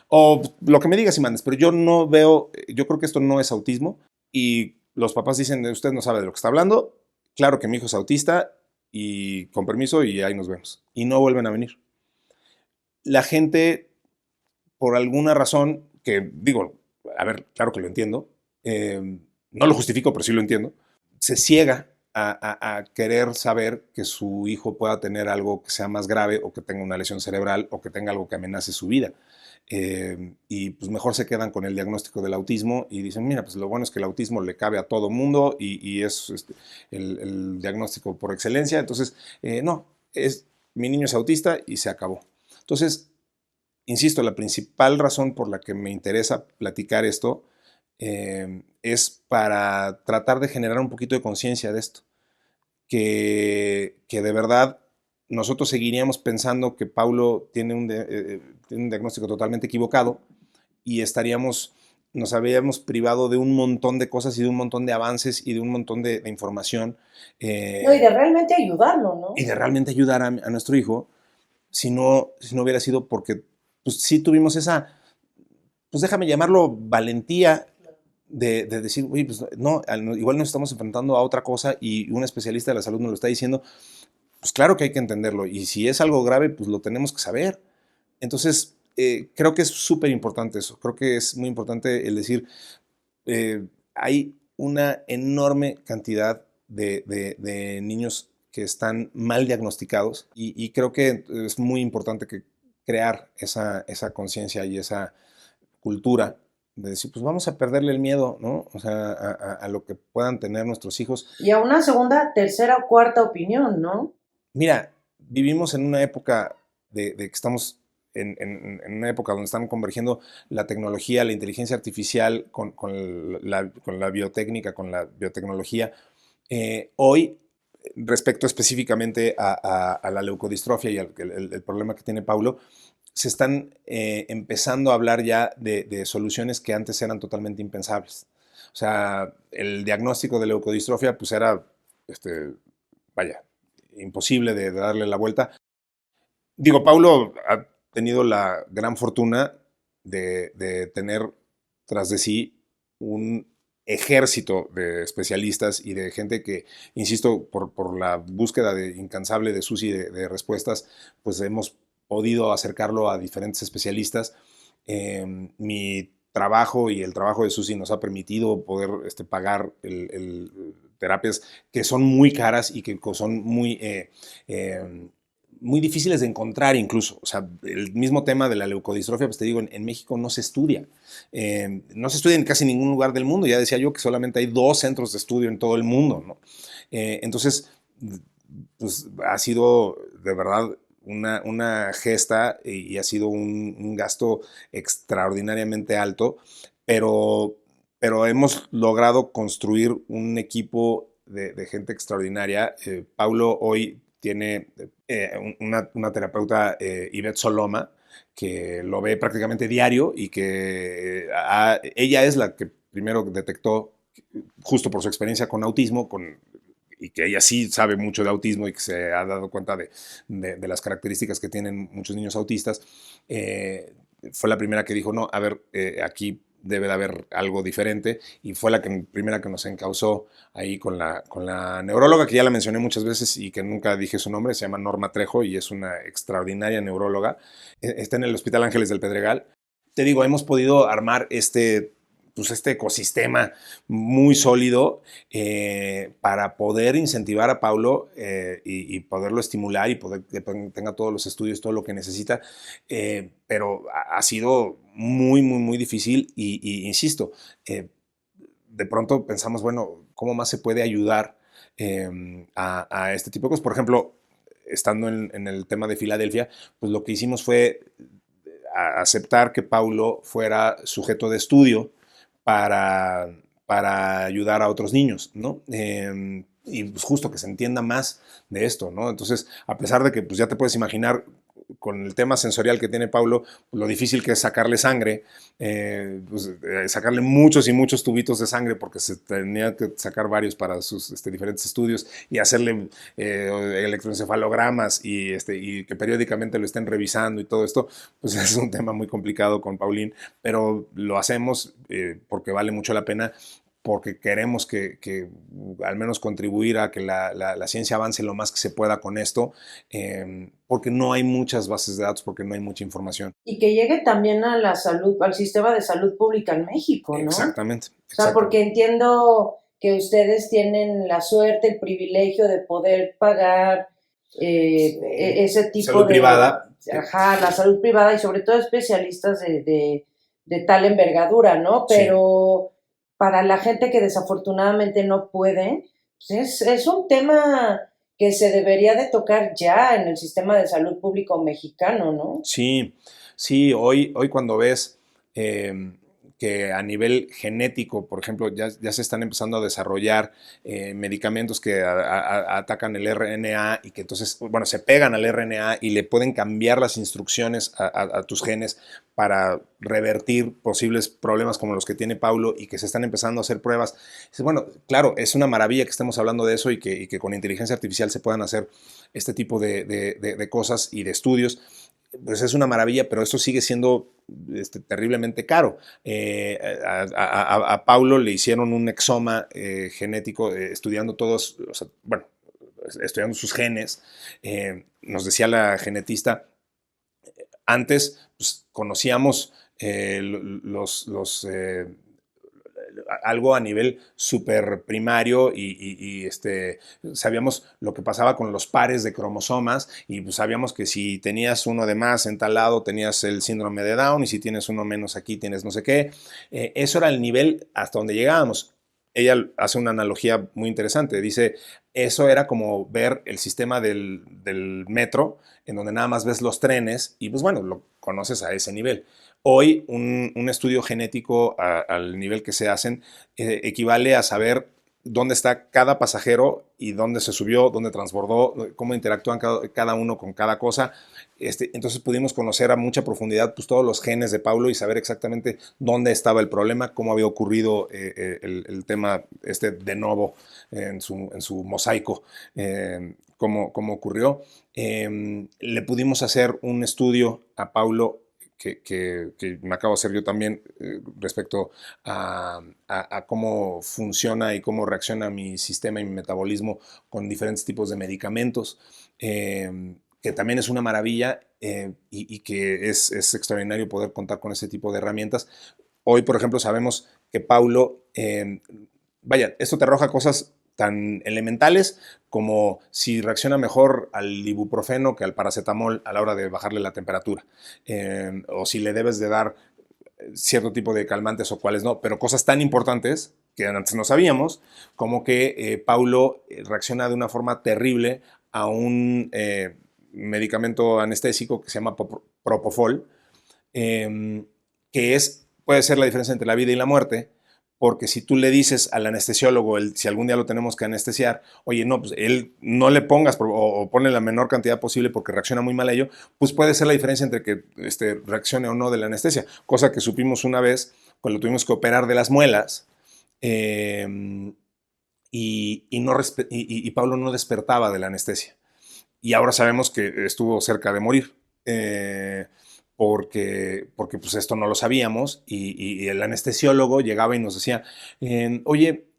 o lo que me digas y mandes, pero yo no veo, yo creo que esto no es autismo y los papás dicen, usted no sabe de lo que está hablando, claro que mi hijo es autista y con permiso y ahí nos vemos. Y no vuelven a venir. La gente, por alguna razón, que digo, a ver, claro que lo entiendo, no lo justifico, pero sí lo entiendo, se ciega a querer saber que su hijo pueda tener algo que sea más grave o que tenga una lesión cerebral o que tenga algo que amenace su vida. Y pues mejor se quedan con el diagnóstico del autismo y dicen, mira, pues lo bueno es que el autismo le cabe a todo mundo y es el diagnóstico por excelencia. Entonces, no, mi niño es autista y se acabó. Entonces, insisto, la principal razón por la que me interesa platicar esto es para tratar de generar un poquito de conciencia de esto. Que de verdad nosotros seguiríamos pensando que Paulo tiene un diagnóstico totalmente equivocado y nos habríamos privado de un montón de cosas y de un montón de avances y de un montón de información. No, y de realmente ayudarlo, ¿no? Y de realmente ayudar a nuestro hijo, si no hubiera sido porque pues, sí tuvimos esa, pues déjame llamarlo valentía, de decir, oye, pues no, igual nos estamos enfrentando a otra cosa y un especialista de la salud nos lo está diciendo, pues claro que hay que entenderlo y si es algo grave, pues lo tenemos que saber. Entonces, creo que es súper importante eso, creo que es muy importante el decir, hay una enorme cantidad de niños que están mal diagnosticados y creo que es muy importante que crear esa conciencia y esa cultura de decir, pues vamos a perderle el miedo, ¿no? O sea, a lo que puedan tener nuestros hijos. Y a una segunda, tercera o cuarta opinión, ¿no? Mira, vivimos en una época de que estamos en una época donde están convergiendo la tecnología, la inteligencia artificial con la biotécnica, con la biotecnología. Hoy, respecto específicamente a la leucodistrofia y el problema que tiene Paulo, se están empezando a hablar ya de soluciones que antes eran totalmente impensables. O sea, el diagnóstico de leucodistrofia pues era, vaya, imposible de darle la vuelta. Digo, Paulo ha tenido la gran fortuna de tener tras de sí un ejército de especialistas y de gente que, insisto, por la búsqueda incansable de Susi de respuestas, pues hemos podido acercarlo a diferentes especialistas. Mi trabajo y el trabajo de Susi nos ha permitido poder pagar terapias que son muy caras y que son muy difíciles de encontrar incluso. O sea, el mismo tema de la leucodistrofia, pues te digo, en México no se estudia. No se estudia en casi ningún lugar del mundo. Ya decía yo que solamente hay 2 centros de estudio en todo el mundo, ¿no? Entonces, pues ha sido de verdad una gesta y ha sido un gasto extraordinariamente alto, pero hemos logrado construir un equipo de gente extraordinaria. Paulo hoy tiene una terapeuta, Ivette Soloma, que lo ve prácticamente diario y que ella es la que primero detectó, justo por su experiencia con autismo, y que ella sí sabe mucho de autismo y que se ha dado cuenta de las características que tienen muchos niños autistas, fue la primera que dijo, no, a ver, aquí debe de haber algo diferente, y fue la primera que nos encauzó ahí con la neuróloga, que ya la mencioné muchas veces y que nunca dije su nombre. Se llama Norma Trejo y es una extraordinaria neuróloga. Está en el Hospital Ángeles del Pedregal. Te digo, hemos podido armar pues este ecosistema muy sólido, para poder incentivar a Paulo, y poderlo estimular y poder que tenga todos los estudios, todo lo que necesita, pero ha sido muy, muy, muy difícil y insisto, de pronto pensamos, bueno, ¿cómo más se puede ayudar a este tipo de cosas? Por ejemplo, estando en el tema de Filadelfia, pues lo que hicimos fue aceptar que Paulo fuera sujeto de estudio para, para ayudar a otros niños, ¿no? Y pues justo que se entienda más de esto, ¿no? Entonces, a pesar de que pues ya te puedes imaginar con el tema sensorial que tiene Paulo, lo difícil que es sacarle sangre, sacarle muchos y muchos tubitos de sangre, porque se tenía que sacar varios para sus diferentes estudios, y hacerle electroencefalogramas y que periódicamente lo estén revisando y todo esto, pues es un tema muy complicado con Paulín, pero lo hacemos porque vale mucho la pena, porque queremos que al menos contribuir a que la ciencia avance lo más que se pueda con esto, porque no hay muchas bases de datos, porque no hay mucha información. Y que llegue también a la salud, al sistema de salud pública en México, ¿no? Exactamente. O sea, porque entiendo que ustedes tienen la suerte, el privilegio de poder pagar ese tipo salud de... privada. Ajá, la salud privada, y sobre todo especialistas de tal envergadura, ¿no? Pero sí, para la gente que desafortunadamente no puede, pues es un tema que se debería de tocar ya en el sistema de salud público mexicano, ¿no? Sí, sí, hoy cuando ves que a nivel genético, por ejemplo, ya se están empezando a desarrollar medicamentos que atacan el RNA, y que entonces, bueno, se pegan al RNA y le pueden cambiar las instrucciones a tus genes para revertir posibles problemas como los que tiene Paulo, y que se están empezando a hacer pruebas. Bueno, claro, es una maravilla que estemos hablando de eso, y que con inteligencia artificial se puedan hacer este tipo de cosas y de estudios. Pues es una maravilla, pero esto sigue siendo terriblemente caro. A Paulo le hicieron un exoma genético, estudiando todos, o sea, bueno, estudiando sus genes. Nos decía la genetista, antes pues, conocíamos algo a nivel súper primario, y sabíamos lo que pasaba con los pares de cromosomas, y pues sabíamos que si tenías uno de más en tal lado tenías el síndrome de Down, y si tienes uno menos aquí tienes no sé qué. Eso era el nivel hasta donde llegábamos. Ella hace una analogía muy interesante, dice, eso era como ver el sistema del metro, en donde nada más ves los trenes y pues bueno, lo conoces a ese nivel. Hoy un estudio genético al nivel que se hacen equivale a saber dónde está cada pasajero y dónde se subió, dónde transbordó, cómo interactúan cada uno con cada cosa. Entonces pudimos conocer a mucha profundidad pues, todos los genes de Paulo, y saber exactamente dónde estaba el problema, cómo había ocurrido el tema de nuevo en su mosaico, cómo ocurrió. Le pudimos hacer un estudio a Paulo que me acabo de hacer yo también, respecto a cómo funciona y cómo reacciona mi sistema y mi metabolismo con diferentes tipos de medicamentos, que también es una maravilla, y que es extraordinario poder contar con ese tipo de herramientas. Hoy, por ejemplo, sabemos que Paulo, vaya, esto te arroja cosas tan elementales como si reacciona mejor al ibuprofeno que al paracetamol a la hora de bajarle la temperatura, o si le debes de dar cierto tipo de calmantes o cuáles no, pero cosas tan importantes que antes no sabíamos, como que Paulo reacciona de una forma terrible a un medicamento anestésico que se llama Propofol, que puede ser la diferencia entre la vida y la muerte, porque si tú le dices al anestesiólogo, si algún día lo tenemos que anestesiar, oye, no, pues él no le pongas o ponle la menor cantidad posible porque reacciona muy mal a ello, pues puede ser la diferencia entre que reaccione o no de la anestesia, cosa que supimos una vez cuando tuvimos que operar de las muelas, y Pablo no despertaba de la anestesia. Y ahora sabemos que estuvo cerca de morir. Porque pues esto no lo sabíamos y el anestesiólogo llegaba y nos decía, oye,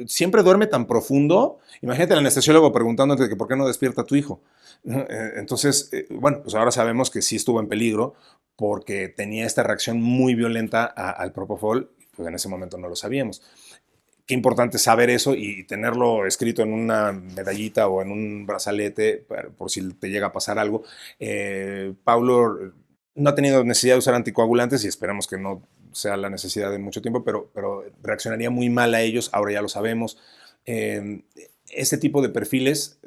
¿siempre duerme tan profundo? Imagínate el anestesiólogo preguntándote que por qué no despierta a tu hijo. Entonces, bueno, pues ahora sabemos que sí estuvo en peligro porque tenía esta reacción muy violenta al propofol, pues en ese momento no lo sabíamos. Qué importante saber eso y tenerlo escrito en una medallita o en un brazalete por si te llega a pasar algo. Paulo no ha tenido necesidad de usar anticoagulantes y esperamos que no sea la necesidad en mucho tiempo, pero reaccionaría muy mal a ellos, ahora ya lo sabemos. Este tipo de perfiles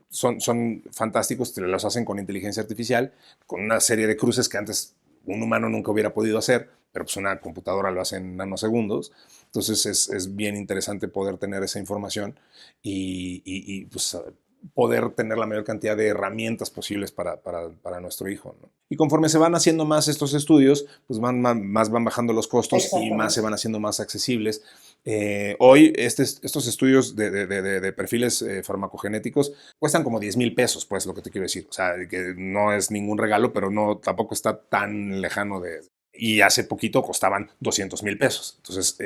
son fantásticos, los hacen con inteligencia artificial, con una serie de cruces que antes un humano nunca hubiera podido hacer, pero pues una computadora lo hace en nanosegundos. Entonces es bien interesante poder tener esa información y pues poder tener la mayor cantidad de herramientas posibles para nuestro hijo, ¿no? Y conforme se van haciendo más estos estudios, pues más van bajando los costos y más se van haciendo más accesibles. Hoy estos estudios de perfiles farmacogenéticos cuestan como 10,000 pesos, pues lo que te quiero decir. O sea, que no es ningún regalo, pero no tampoco está tan lejano y hace poquito costaban 200,000 pesos. Entonces,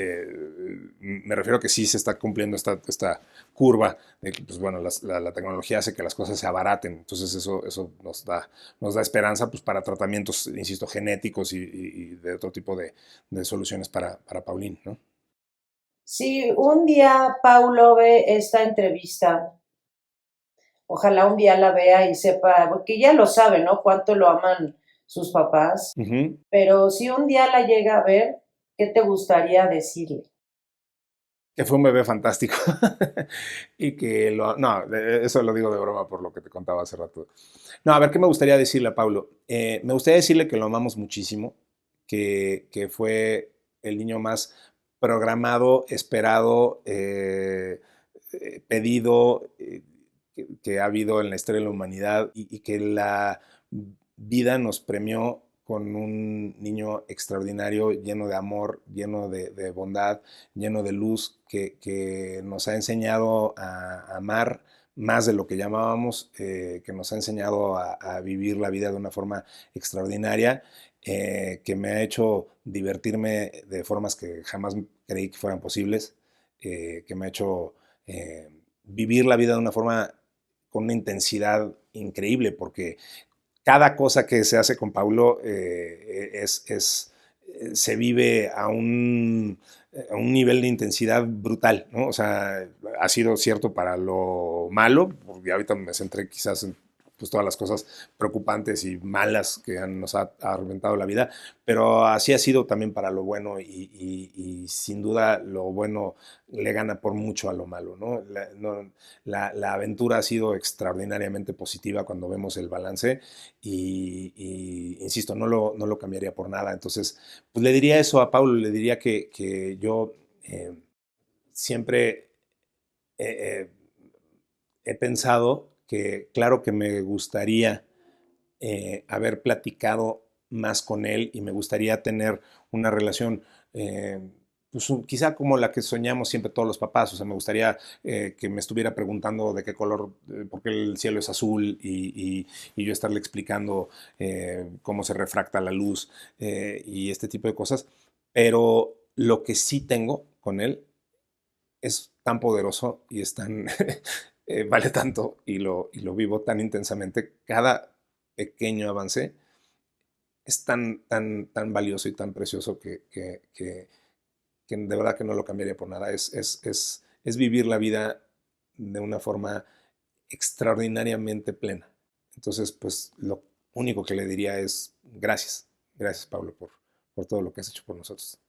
me refiero a que sí se está cumpliendo esta curva de que, pues bueno, la tecnología hace que las cosas se abaraten. Entonces, eso nos da esperanza pues, para tratamientos, insisto, genéticos y de otro tipo de soluciones para Pauline, ¿no? Si un día Paulo ve esta entrevista, ojalá un día la vea y sepa, porque ya lo sabe, ¿no? Cuánto lo aman sus papás, pero si un día la llega a ver, ¿qué te gustaría decirle? Que fue un bebé fantástico y que no, eso lo digo de broma por lo que te contaba hace rato. No, a ver, ¿qué me gustaría decirle a Paulo? Me gustaría decirle que lo amamos muchísimo, que fue el niño más programado, esperado, pedido que ha habido en la historia de la humanidad y que la vida nos premió con un niño extraordinario, lleno de amor, lleno de bondad, lleno de luz, que nos ha enseñado a amar más de lo que llamábamos, que nos ha enseñado a vivir la vida de una forma extraordinaria, que me ha hecho divertirme de formas que jamás creí que fueran posibles, que me ha hecho vivir la vida de una forma con una intensidad increíble, porque cada cosa que se hace con Paulo se vive a un nivel de intensidad brutal, ¿no? O sea, ha sido cierto para lo malo, porque ahorita me centré quizás en pues, todas las cosas preocupantes y malas que nos ha reventado la vida, pero así ha sido también para lo bueno y sin duda lo bueno le gana por mucho a lo malo, ¿no? La aventura ha sido extraordinariamente positiva cuando vemos el balance y insisto, no lo cambiaría por nada. Entonces, pues le diría eso a Paulo, le diría que yo siempre eh, he pensado que, claro que me gustaría haber platicado más con él y me gustaría tener una relación, pues quizá como la que soñamos siempre todos los papás. O sea, me gustaría que me estuviera preguntando de qué color, por qué el cielo es azul y yo estarle explicando cómo se refracta la luz y este tipo de cosas. Pero lo que sí tengo con él es tan poderoso y es tan, vale tanto y lo vivo tan intensamente. Cada pequeño avance es tan valioso y tan precioso que de verdad que no lo cambiaría por nada. Es vivir la vida de una forma extraordinariamente plena. Entonces, pues lo único que le diría es gracias. Gracias, Pablo, por todo lo que has hecho por nosotros.